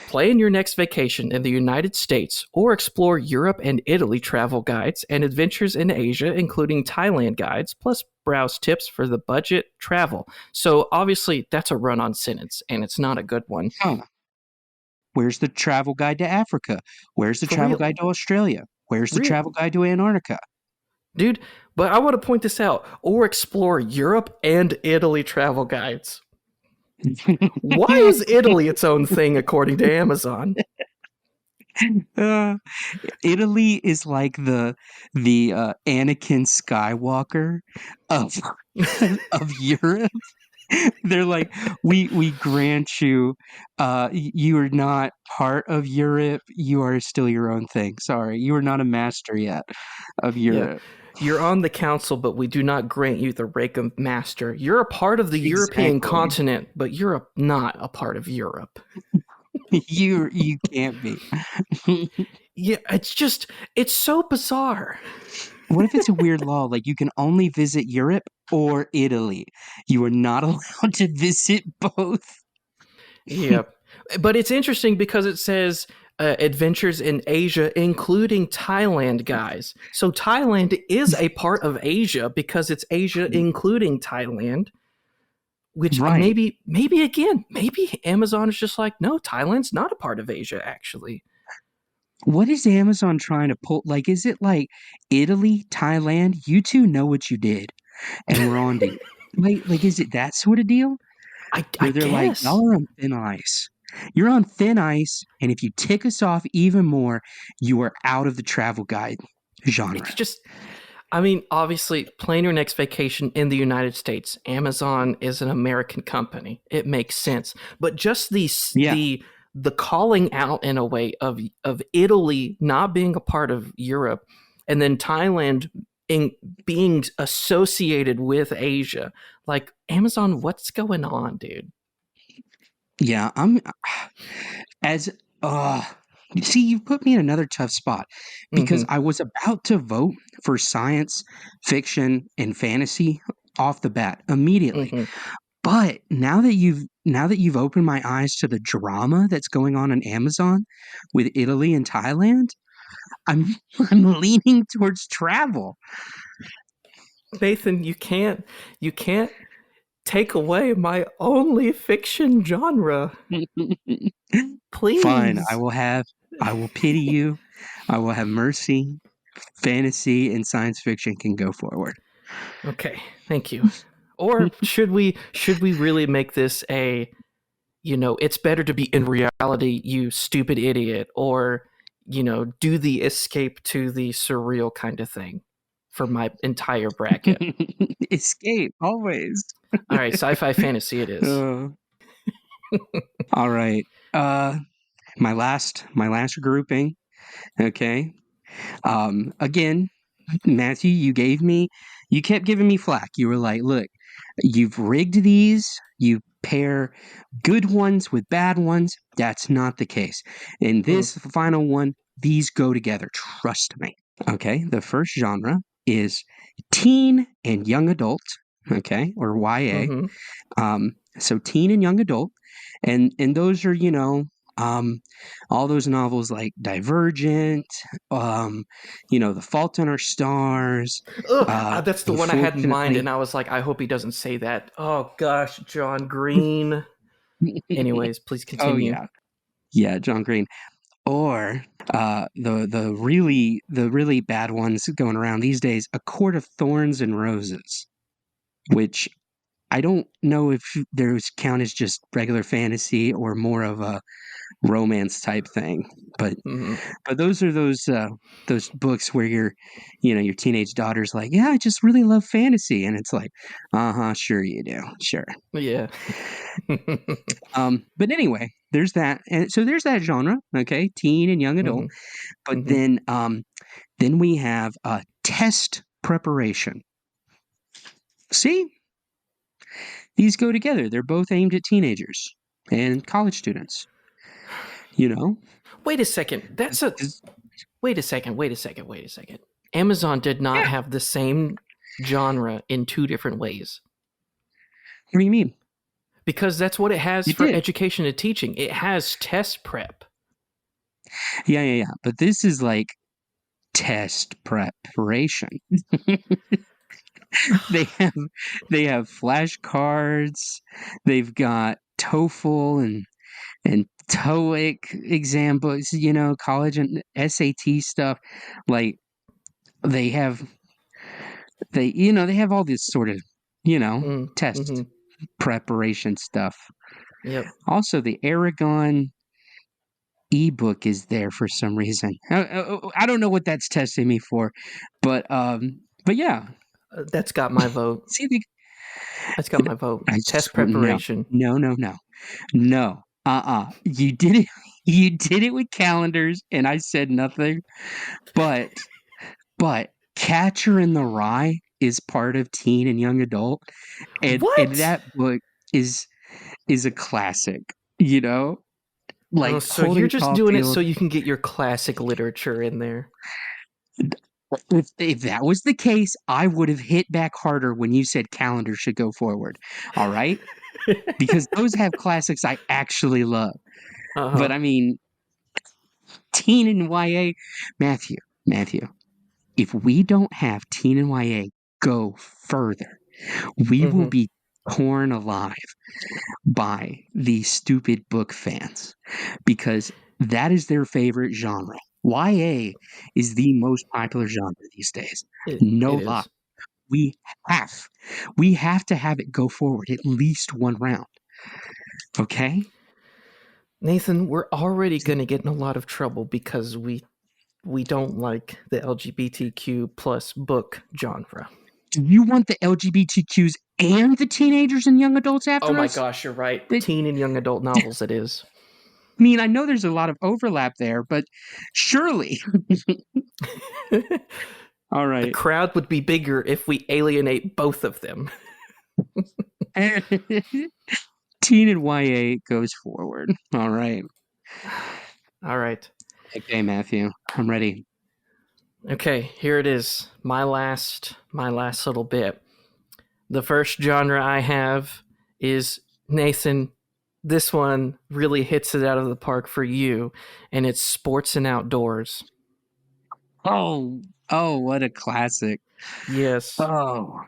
Plan your next vacation in the United States or explore Europe and Italy travel guides and adventures in Asia, including Thailand guides, plus browse tips for the budget travel. So obviously that's a run-on sentence, and it's not a good one. Where's the travel guide to Africa? Where's the travel guide to Australia? Where's the travel guide to Antarctica? Dude, but I want to point this out. Or explore Europe and Italy travel guides. Why is Italy its own thing, according to Amazon? Italy is like the Anakin Skywalker of Europe. They're like, we grant you, you are not part of Europe. You are still your own thing. Sorry, you are not a master yet of Europe. Yeah. You're on the council, but we do not grant you the rank of master. You're a part of the European continent, but you're not a part of Europe. You can't be. Yeah, it's so bizarre. What if it's a weird law? Like, you can only visit Europe or Italy. You are not allowed to visit both. Yeah. But it's interesting because it says adventures in Asia, including Thailand, guys. So Thailand is a part of Asia because it's Asia, including Thailand. Which maybe Amazon is just like, no, Thailand's not a part of Asia, actually. What is Amazon trying to pull? Like, is it like Italy, Thailand? You two know what you did, and we're on to you. Like, is it that sort of deal? I Where they're like, y'all are on thin ice. You're on thin ice, and if you tick us off even more, you are out of the travel guide genre. It's just, I mean, obviously, plan your next vacation in the United States. Amazon is an American company. It makes sense. But just the calling out in a way of Italy not being a part of Europe, and then Thailand being associated with Asia. Like, Amazon, what's going on, dude? Yeah, see, you put me in another tough spot because I was about to vote for science fiction and fantasy off the bat immediately. But now that you've opened my eyes to the drama that's going on Amazon with Italy and Thailand, I'm leaning towards travel. Nathan, you can't take away my only fiction genre. Please. Fine, I will pity you. I will have mercy. Fantasy and science fiction can go forward. Okay, thank you. Or should we really make this a it's better to be in reality, you stupid idiot, or, do the escape to the surreal kind of thing for my entire bracket. Escape, always. All right, sci-fi fantasy it is. All right. My last grouping. Okay. Again, Matthew, you kept giving me flack. You were like, look, you've rigged these, you pair good ones with bad ones. That's not the case. In this final one, these go together. Trust me. Okay. The first genre is teen and young adult. Okay. Or YA. So teen and young adult. And those are, all those novels like Divergent, The Fault in Our Stars. That's the one I had in mind, and I was like, I hope he doesn't say that. Oh gosh, John Green. Anyways, please continue. Oh yeah, John Green. Or the really bad ones going around these days, A Court of Thorns and Roses, which I don't know if those count as just regular fantasy or more of a romance type thing, but those are those books where your teenage daughter's like, yeah, I just really love fantasy, and it's like, sure you do, sure, yeah. But anyway, there's that, and so there's that genre, okay, teen and young adult. But then we have test preparation. See, these go together. They're both aimed at teenagers and college students. Wait a second. Wait a second. Amazon did not have the same genre in two different ways. What do you mean? Because that's what it has for education and teaching. It has test prep. Yeah. But this is like test preparation. They have flashcards. They've got TOEFL and TOEIC exam books, college and SAT stuff. Like they have all this sort of, test preparation stuff. Yep. Also, the Aragon ebook is there for some reason. I don't know what that's testing me for, but yeah. That's got my vote. See, that's got my vote. Test preparation. No. You did it. You did it with calendars, and I said nothing. But Catcher in the Rye is part of teen and young adult, and that book is a classic. Like, so you're just doing it so you can get your classic literature in there. If that was the case, I would have hit back harder when you said calendar should go forward. All right? Because those have classics I actually love. But I mean, teen and YA, Matthew, if we don't have teen and YA go further, we will be torn alive by these stupid book fans, because that is their favorite genre. YA is the most popular genre these days. No lie. We have to have it go forward at least one round. Okay? Nathan, we're already going to get in a lot of trouble because we don't like the LGBTQ plus book genre. Do you want the LGBTQs and the teenagers and young adults after us? Oh my gosh, you're right. Teen and young adult novels it is. I mean, I know there's a lot of overlap there, but surely. All right. The crowd would be bigger if we alienate both of them. Teen and YA goes forward. All right. All right. Okay, Matthew, I'm ready. Okay, here it is. My last little bit. The first genre I have is, Nathan, this one really hits it out of the park for you, and it's sports and outdoors. Oh, what a classic. Yes. Oh.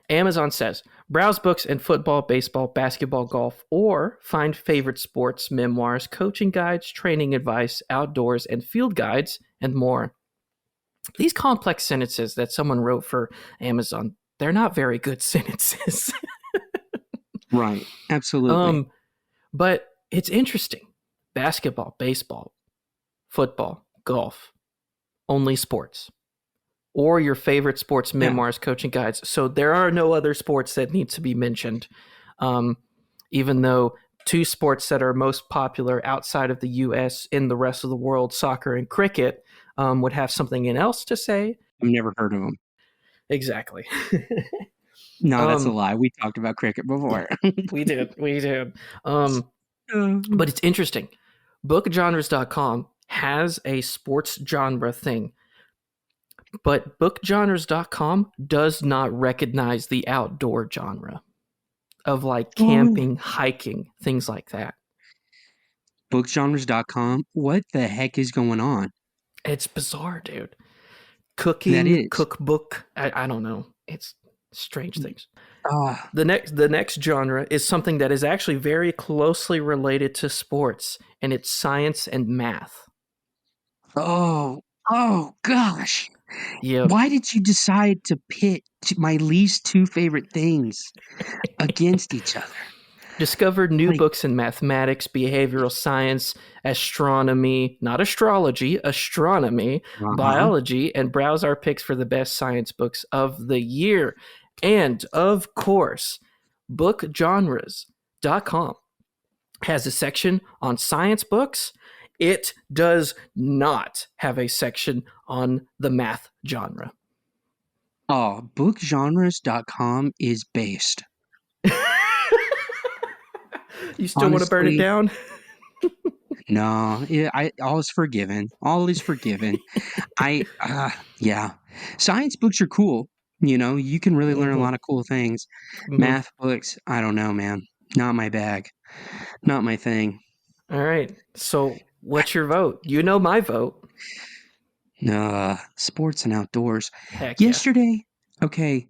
Amazon says, browse books in football, baseball, basketball, golf, or find favorite sports, memoirs, coaching guides, training advice, outdoors, and field guides, and more. These complex sentences that someone wrote for Amazon, they're not very good sentences. Right. Absolutely. But it's interesting. Basketball, baseball, football, golf, only sports. Or your favorite sports Yeah. memoirs, coaching guides. So there are no other sports that need to be mentioned. Even though two sports that are most popular outside of the US in the rest of the world, soccer and cricket, would have something else to say. I've never heard of them. Exactly. No, that's a lie. We talked about cricket before. We did. But it's interesting. Bookgenres.com has a sports genre thing, but bookgenres.com does not recognize the outdoor genre of like camping, hiking, things like that. Bookgenres.com? What the heck is going on? It's bizarre, dude. That Cooking, is. cookbook, I don't know. It's strange things. Uh, The next genre is something that is actually very closely related to sports, and it's science and math. oh gosh. Yep. Why did you decide to pit my least two favorite things against each other? Discovered new Like, books in mathematics, behavioral science, astronomy, not astrology, astronomy, uh-huh. biology, and browse our picks for the best science books of the year. And of course, bookgenres.com has a section on science books. It does not have a section on the math genre. Oh, bookgenres.com is based. You still want to burn it Honestly, down? no. All is forgiven. All is forgiven. Yeah. Science books are cool. You can really learn a Mm-hmm. lot of cool things. Mm-hmm. Math books, I don't know, man. Not my bag. Not my thing. All right. So, what's your vote? You know my vote. Sports and outdoors. Heck yeah. Yesterday, okay,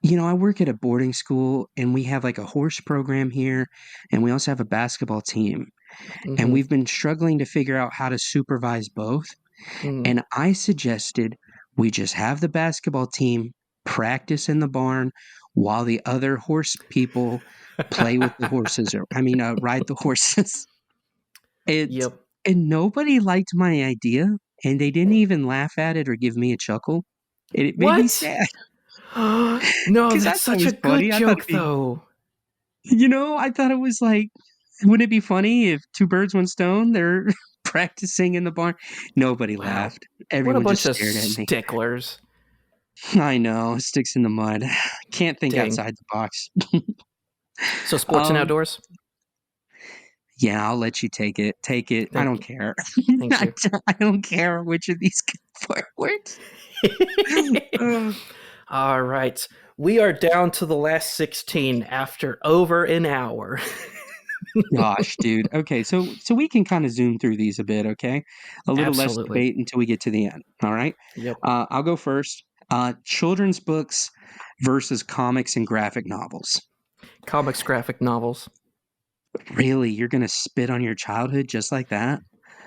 I work at a boarding school and we have like a horse program here and we also have a basketball team. And Mm-hmm. we've been struggling to figure out how to supervise both. Mm. And I suggested we just have the basketball team practice in the barn while the other horse people play with the horses, or ride the horses. It Yep. and nobody liked my idea, and they didn't even laugh at it or give me a chuckle. And it made me What? sad No, because I that's thought it such a was good funny. I thought it'd joke, be, though. I thought it was like, wouldn't it be funny if two birds, one stone? They're practicing in the barn. Nobody Wow. laughed. What a Everyone just bunch of stared at me. sticklers. I know, sticks in the mud. Can't think Dang. outside the box. So, sports and Um, outdoors? yeah, I'll let you take it. Take it. I Thank don't you. care. Thank you. I don't care which of these go forwards. All right. We are down to the last 16 after over an hour. Gosh, dude. Okay, so we can kind of zoom through these a bit, okay? A little less Absolutely. debate until we get to the end. All right. Yep. I'll go first. Children's books versus comics and graphic novels. Comics, graphic novels. Really, you're gonna spit on your childhood just like that?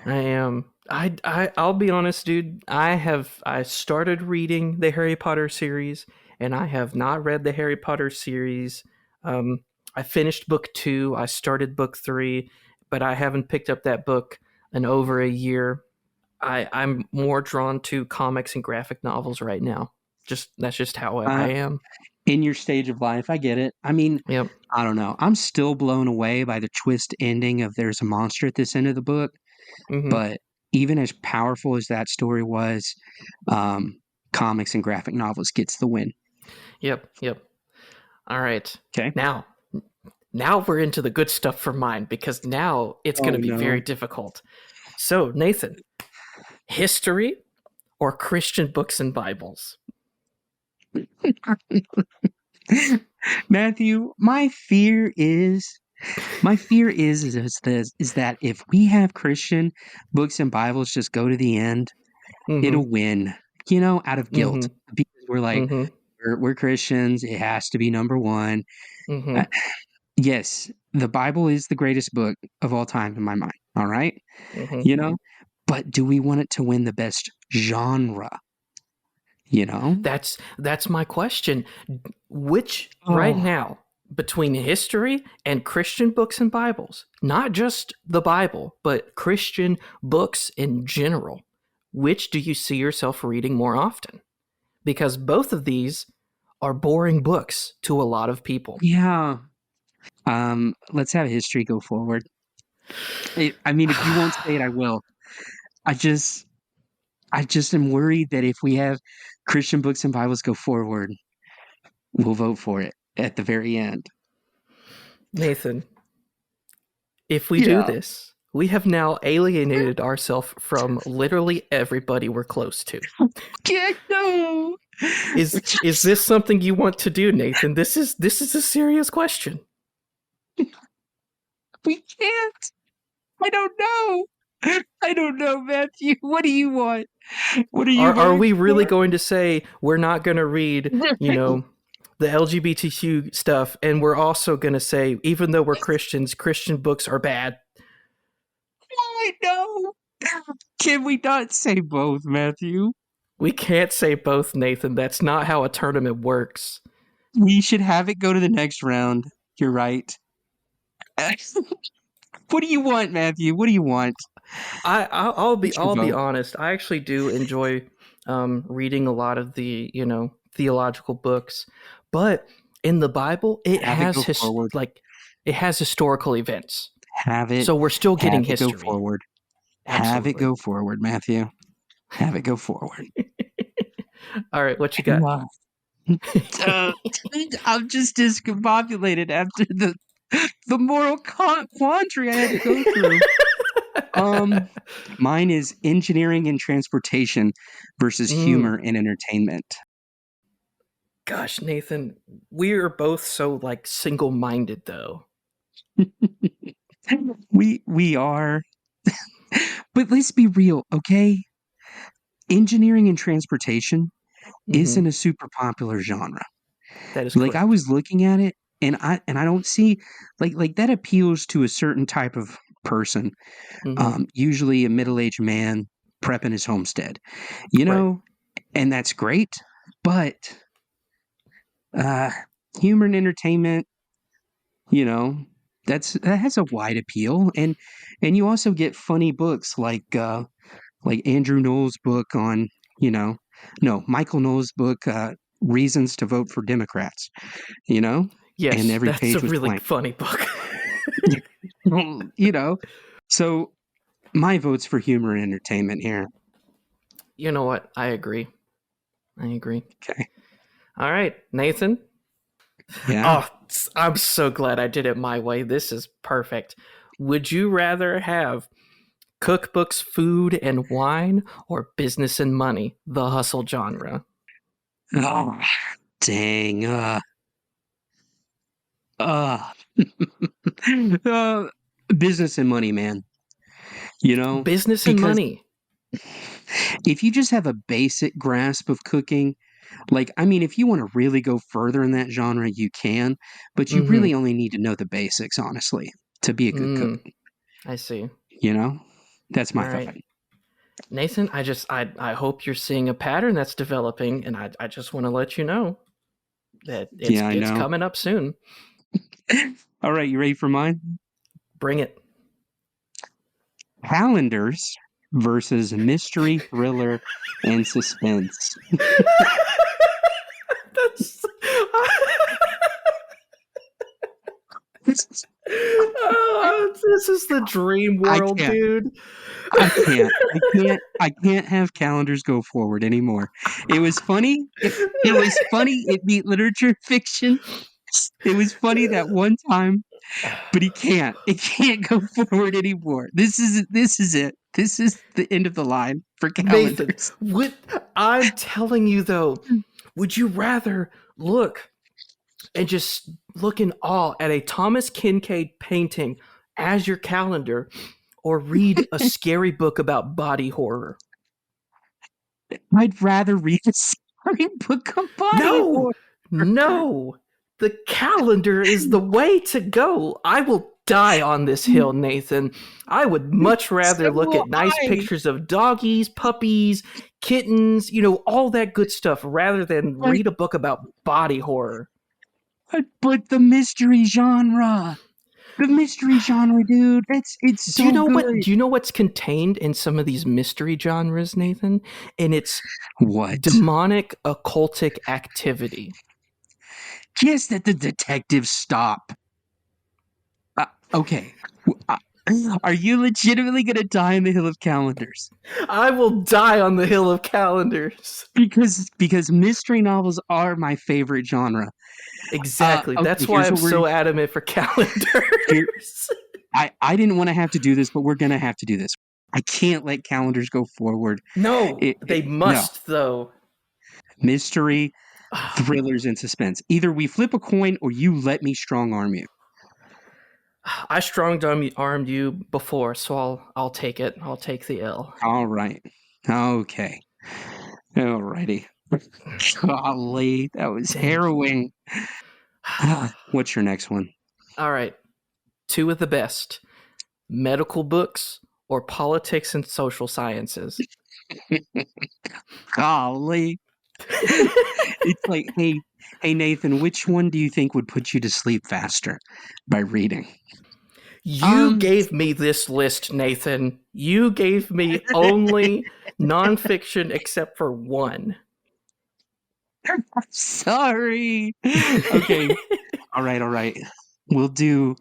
I am. I'll be honest, dude. I started reading the Harry Potter series, and I have not read the Harry Potter series. Um, I finished book 2. I started book 3, but I haven't picked up that book in over a year. I'm more drawn to comics and graphic novels right now. That's just how I Uh, am. in your stage of life, I get it. Yep. I don't know. I'm still blown away by the twist ending of there's a monster at this end of the book. Mm-hmm. But even as powerful as that story was, um, comics and graphic novels gets the win. Yep. Yep. All right. Okay. Now we're into the good stuff for mine because now it's going to be very No. difficult. So, Nathan, history or Christian books and Bibles? Matthew, my fear is that if we have Christian books and Bibles just go to the end, Mm-hmm. it'll win, out of guilt. Mm-hmm. Because we're like, Mm-hmm. we're Christians, it has to be number one. Mm-hmm. Uh, yes, the Bible is the greatest book of all time in my mind. All right. Mm-hmm. You know, but do we want it to win the best genre? You know? That's my question. Which right Oh, now, between history and Christian books and Bibles, not just the Bible, but Christian books in general, which do you see yourself reading more often? Because both of these are boring books to a lot of people. Yeah. Let's have history go forward. I mean, if you won't say it, I will. I just, I just am worried that if we have Christian books and Bibles go forward, we'll vote for it at the very end. Nathan, if we do Yeah. this, we have now alienated ourselves from literally everybody we're close to. Can't go. Is this something you want to do, Nathan? This is a serious question. We can't. I don't know. I don't know, Matthew. What do you want? What are you Are we really for? going to say we're not going to read, the LGBTQ stuff, and we're also going to say, even though we're Christians, Christian books are bad? I know. Can we not say both, Matthew? We can't say both, Nathan. That's not how a tournament works. We should have it go to the next round. You're right. What do you want, Matthew? What do you want? I'll be honest. I actually do enjoy reading a lot of the theological books, but in the Bible, it has historical events. So we're still getting history. Go forward. Absolutely. Have it go forward, Matthew. Have it go forward. All right, what you got? I'm just discombobulated after the moral quandary I had to go through. Mine is engineering and transportation versus humor and entertainment. Gosh, Nathan, we are both so single-minded, though. We are. But let's be real, okay? Engineering and transportation isn't a super popular genre. That is correct. I was looking at it, and I don't see like that appeals to a certain type of person, usually a middle-aged man prepping his homestead, right. And that's great, but humor and entertainment, that has a wide appeal, and you also get funny books like Andrew Knowles' book on Michael Knowles' book, Reasons to Vote for Democrats, Yes, and every that's page a was really blank. funny book. So my vote's for humor and entertainment here. You know what? I agree. Okay. All right, Nathan. Yeah. Oh, I'm so glad I did it my way. This is perfect. Would you rather have cookbooks, food, and wine, or business and money, the hustle genre? Oh, dang. Business and money, man. Business and money. If you just have a basic grasp of cooking, if you want to really go further in that genre, you can, but you really only need to know the basics, honestly, to be a good cook. I see. That's my thought. Right. Nathan, I hope you're seeing a pattern that's developing, and I just want to let you know that it's coming up soon. All right, you ready for mine? Bring it. Calendars versus mystery, thriller, and suspense. This is the dream world, dude. I can't have calendars go forward anymore. It was funny. It was funny. It beat literature fiction. It was funny that one time, but it can't go forward anymore. This is it. This is the end of the line for calendars. Nathan, I'm telling you though, would you rather look and just look in awe at a Thomas Kincaid painting as your calendar, or read a scary book about body horror? I'd rather read a scary book about body horror. No, the calendar is the way to go. I will die on this hill, Nathan. I would much rather look at nice pictures of doggies, puppies, kittens, all that good stuff, rather than read a book about body horror. But the mystery genre. The mystery genre, dude. It's Do you so know what? good. Do you know what's contained in some of these mystery genres, Nathan? And it's What? demonic occultic activity. Just that the detectives stop. Okay. Uh, Are you legitimately going to die on the Hill of Calendars? I will die on the Hill of Calendars. Because mystery novels are my favorite genre. Exactly. Okay, That's why here's I'm what we're so adamant for here. calendars. I didn't want to have to do this, but we're gonna have to do this. I can't let calendars go forward. No, they No must, though. mystery, thrillers, and suspense. Either we flip a coin, or you let me strong arm you. I strong armed you before, so I'll take it. I'll take the L. All right. Okay. Alrighty. Golly, that was Dang. harrowing. What's your next one? All right. Two of the best: medical books or politics and social sciences. Golly. It's like, hey Nathan, which one do you think would put you to sleep faster by reading? You gave me this list, Nathan. You gave me only nonfiction except for one. Sorry. Okay. All right. We'll do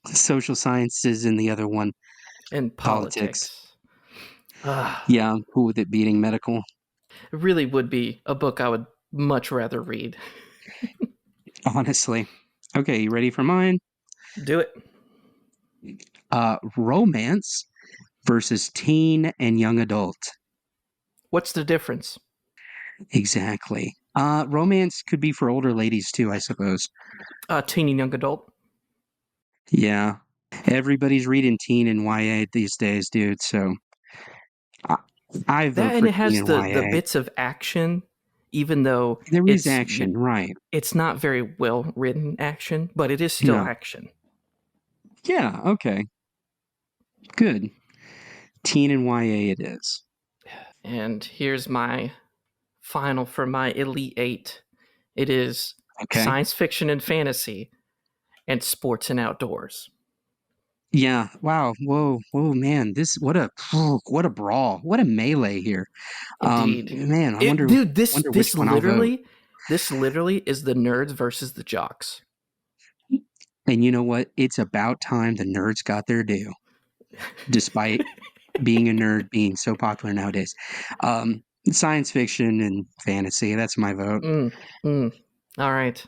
social sciences and the other one And politics. politics. Yeah, I'm cool with it beating medical. It really would be a book I would much rather read. Honestly. Okay, you ready for mine? Do it. Romance versus teen and young adult. What's the difference? Exactly. Romance could be for older ladies too, I suppose. Teen and young adult. Yeah. Everybody's reading teen and YA these days, dude. So I, I That vote and for it teen has and the YA. bits of action, even though There is action, right? it's not very well written action, but it is still No. action. Yeah, okay. Good. Teen and YA it is. And here's my final for my Elite Eight. It is Okay. science fiction and fantasy and sports and outdoors. Yeah. Wow. Whoa, man. This what a brawl. What a melee here. Indeed. Man, I Dude, wonder which one I'll vote. this literally is the nerds versus the jocks. And you know what? It's about time the nerds got their due, despite being a nerd being so popular nowadays. Science fiction and fantasy, that's my vote. All right.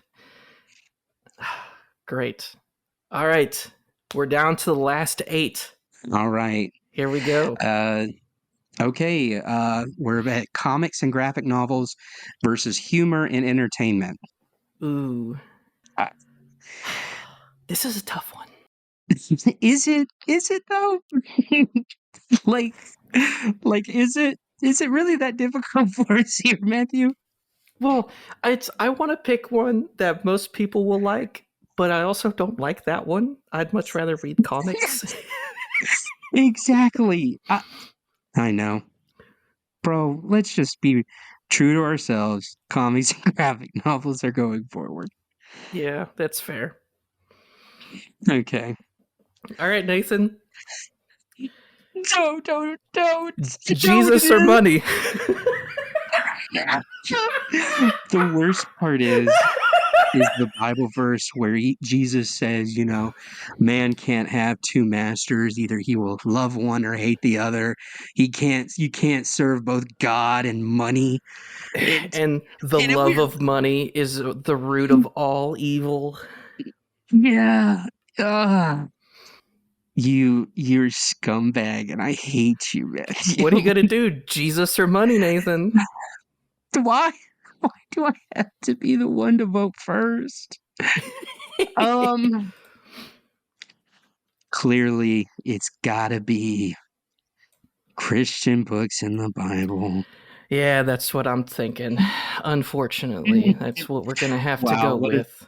Great. All right. We're down to the last 8. All right. Here we go. Okay. We're at comics and graphic novels versus humor and entertainment. Ooh. Uh, This is a tough one. is it though? like is it really that difficult for us here, Matthew? Well, I want to pick one that most people will like, but I also don't like that one. I'd much rather read comics. Exactly. I know. Bro, let's just be true to ourselves. Comics and graphic novels are going forward. Yeah, that's fair. Okay. All right, Nathan. Don't. Jesus or money? The worst part is the Bible verse where Jesus says, man can't have two masters. Either he will love one or hate the other. You can't serve both God and money. And the love of money is the root of all evil. Yeah. You're a scumbag, and I hate you, man. What are you gonna do? Jesus or money, Nathan? Why? Why do I have to be the one to vote first? Clearly, it's gotta be Christian books in the Bible. Yeah, that's what I'm thinking. Unfortunately, that's what we're gonna have to go with.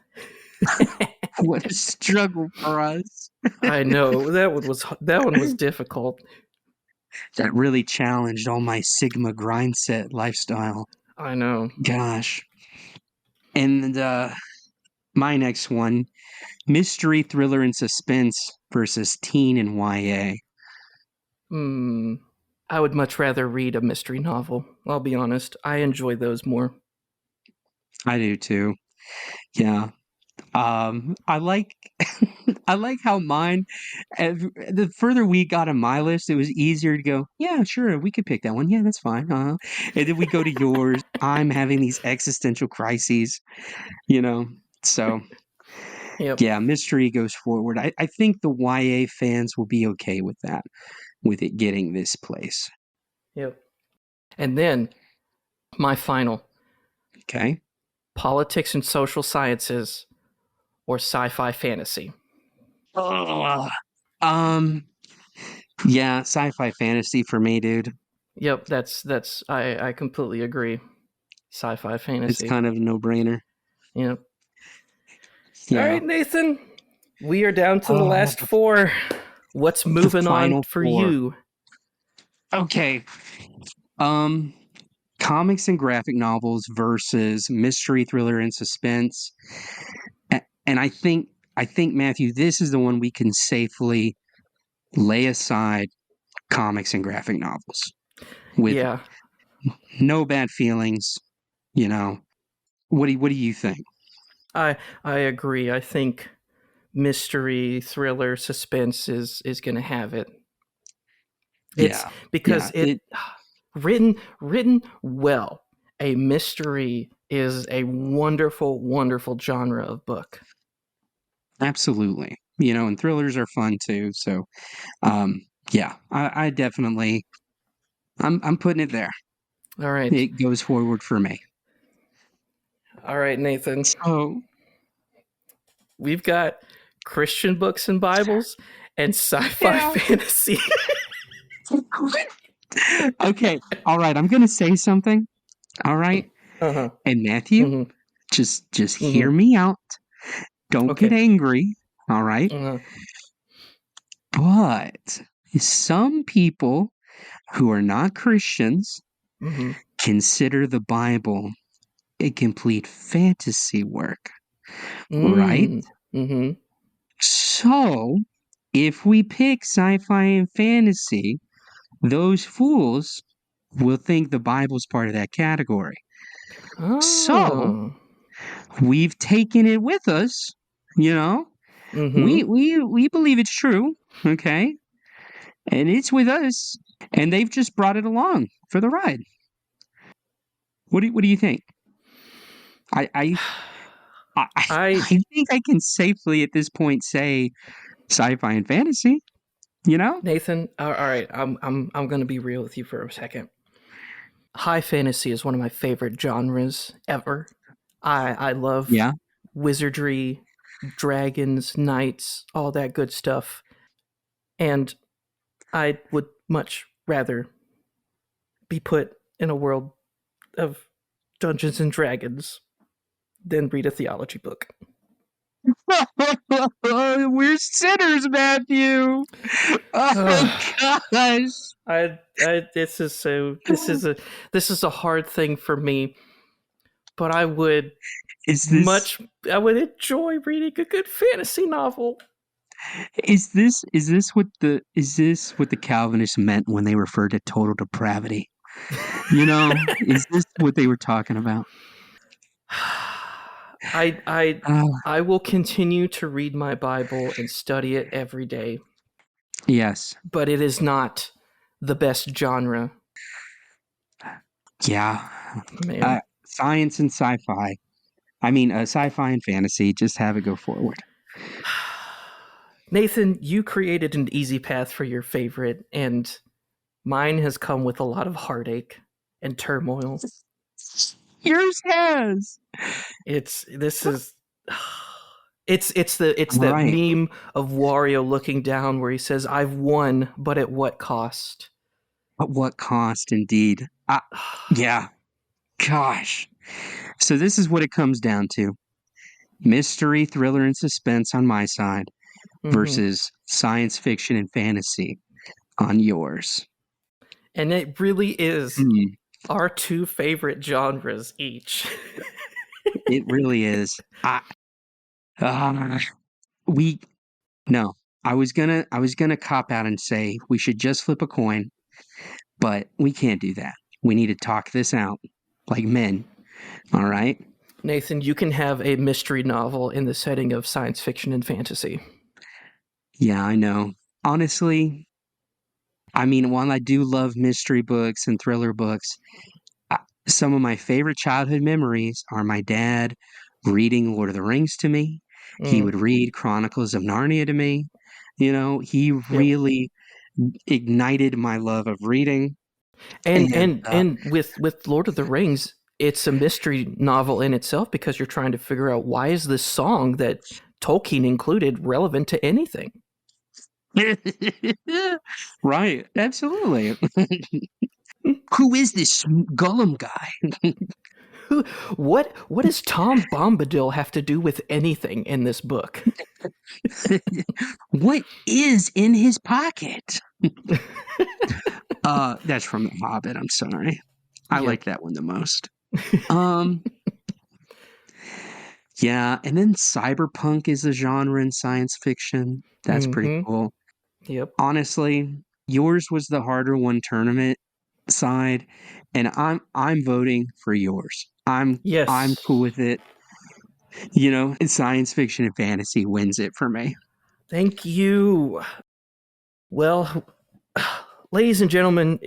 What a struggle for us. I know that one was difficult. That really challenged all my Sigma grind set lifestyle. I know. Gosh. And my next one, mystery, thriller, and suspense versus teen and YA. I would much rather read a mystery novel. I'll be honest. I enjoy those more. I do too. Yeah. I like I like how mine the further we got on my list, it was easier to go, yeah, sure, we could pick that one. Yeah, that's fine. And then we go to yours. I'm having these existential crises, you know. So Yep. yeah, mystery goes forward. I think the YA fans will be okay with that, with it getting this place. Yep. And then my final. Okay. Politics and social sciences or sci-fi fantasy. Uh, um yeah, sci-fi fantasy for me, dude. Yep, that's I completely agree. Sci-fi It's fantasy. kind of a no-brainer. Yep. All Yeah. right, Nathan. We are down to the last four. What's The moving on final for four. you? Okay. Um, comics and graphic novels versus mystery, thriller, and suspense. And I think Matthew, this is the one we can safely lay aside comics and graphic novels with Yeah, no bad feelings. You know, what do you think? I agree. I think mystery, thriller, suspense is going to have it. It's Yeah, because yeah, it written well. A mystery is a wonderful, wonderful genre of book. absolutely. And thrillers are fun too. So, yeah, I definitely, I'm putting it there. All right. It goes forward for me. All right, Nathan. So, We've got Christian books and Bibles and sci-fi yeah. fantasy. Okay. All right. I'm gonna say something. All right. Uh-huh. And Matthew, Mm-hmm. just hear Mm-hmm. me out. Don't get Okay. angry. All right. Uh-huh. But some people who are not Christians Mm-hmm. consider the Bible a complete fantasy work, right? Mm-hmm. So, if we pick sci-fi and fantasy, those fools will think the Bible's part of that category. So, Oh. we've taken it with us, you know. We Mm-hmm. we we believe it's true, okay? And it's with us, and they've just brought it along for the ride. What do you think? I I I, I I think I can safely at this point say sci-fi and fantasy, you know? Nathan, all right. I'm going to be real with you for a second. High fantasy is one of my favorite genres ever. I love Yeah. wizardry, dragons, knights, all that good stuff. And I would much rather be put in a world of Dungeons and Dragons than read a theology book. We're sinners, Matthew. Oh gosh. This is a hard thing for me, but I would Is this enjoy reading a good fantasy novel. is this what the Calvinists meant when they referred to total depravity? Is this what they were talking about? I I Uh, I will continue to read my Bible and study it every day, yes. but it is not the best genre, Yeah. man. Science and sci-fi. I mean, sci-fi and fantasy. Just have it go forward. Nathan, you created an easy path for your favorite, and mine has come with a lot of heartache and turmoil. Yours has. It's this is it's All that right. meme of Wario looking down where he says, "I've won, but at what cost?" At what cost, indeed? Yeah. Gosh. So this is what it comes down to: mystery, thriller, and suspense on my side Mm-hmm. versus science fiction and fantasy on yours. And it really is Hmm. our two favorite genres each. It really is. Uh, we no. I was gonna cop out and say we should just flip a coin, but we can't do that. We need to talk this out like men. All right? Nathan, you can have a mystery novel in the setting of science fiction and fantasy. Yeah, I know. Honestly, I mean, while I do love mystery books and thriller books, some of my favorite childhood memories are my dad reading Lord of the Rings to me. He would read Chronicles of Narnia to me. He Yep. really ignited my love of reading. And with Lord of the Rings, it's a mystery novel in itself because you're trying to figure out why is this song that Tolkien included relevant to anything. Right, absolutely. Who is this Gollum guy? What does Tom Bombadil have to do with anything in this book? What is in his pocket? That's from The Hobbit. I'm sorry. I like that one the most. Yeah, and then cyberpunk is a genre in science fiction. That's pretty cool. Yep. Honestly, yours was the harder one tournament side, and I'm voting for yours. I'm cool with it. Science fiction and fantasy wins it for me. Thank you. Well, ladies and gentlemen,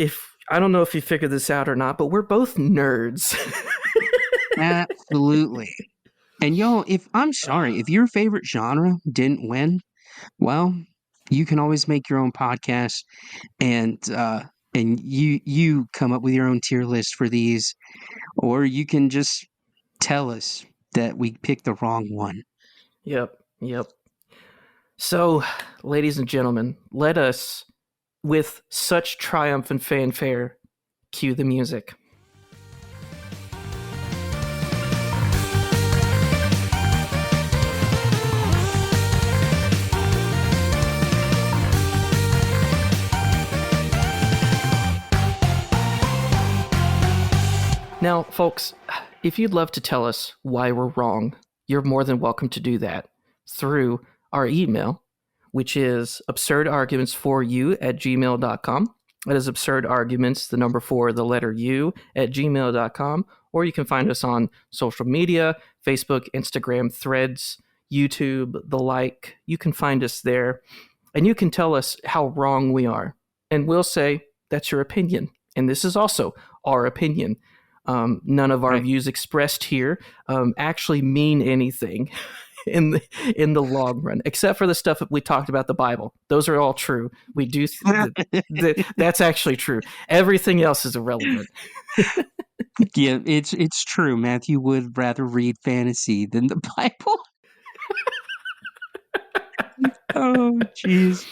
I don't know if you figured this out or not, but we're both nerds. Absolutely. And y'all, if your favorite genre didn't win, well, you can always make your own podcast and you come up with your own tier list for these, or you can just tell us that we picked the wrong one. Yep. So, ladies and gentlemen, let us, with such triumph and fanfare, cue the music. Now, folks, if you'd love to tell us why we're wrong, you're more than welcome to do that through our email, which is absurdargumentsforyou@gmail.com. That is absurdarguments, the number 4, the letter U, @gmail.com. Or you can find us on social media, Facebook, Instagram, Threads, YouTube, the like. You can find us there, and you can tell us how wrong we are. And we'll say, that's your opinion. And this is also our opinion. None of our views expressed here actually mean anything in the long run, except for the stuff that we talked about the Bible. Those are all true. We do that's actually true. Everything else is irrelevant. Yeah, it's true. Matthew would rather read fantasy than the Bible. Oh, jeez.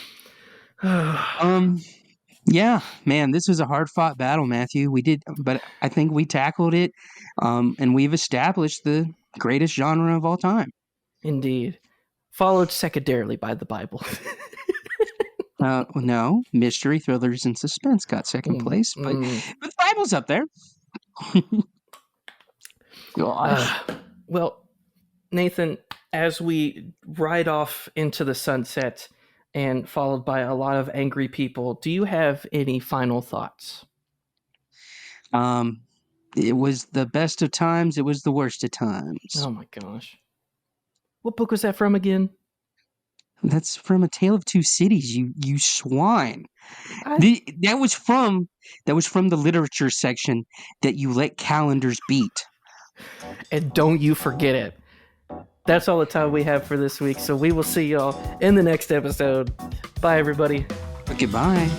Yeah, man, this was a hard-fought battle, Matthew. We did, but I think we tackled it, and we've established the greatest genre of all time. Indeed. Followed secondarily by the Bible. No, mystery, thrillers, and suspense got second place, but the Bible's up there. Gosh. Well, Nathan, as we ride off into the sunset and followed by a lot of angry people, do you have any final thoughts? It was the best of times. It was the worst of times. Oh my gosh. What book was that from again? That's from A Tale of Two Cities, you swine. That was from the literature section that you let calendars beat. And don't you forget it. That's all the time we have for this week, so we will see y'all in the next episode. Bye, everybody. Goodbye.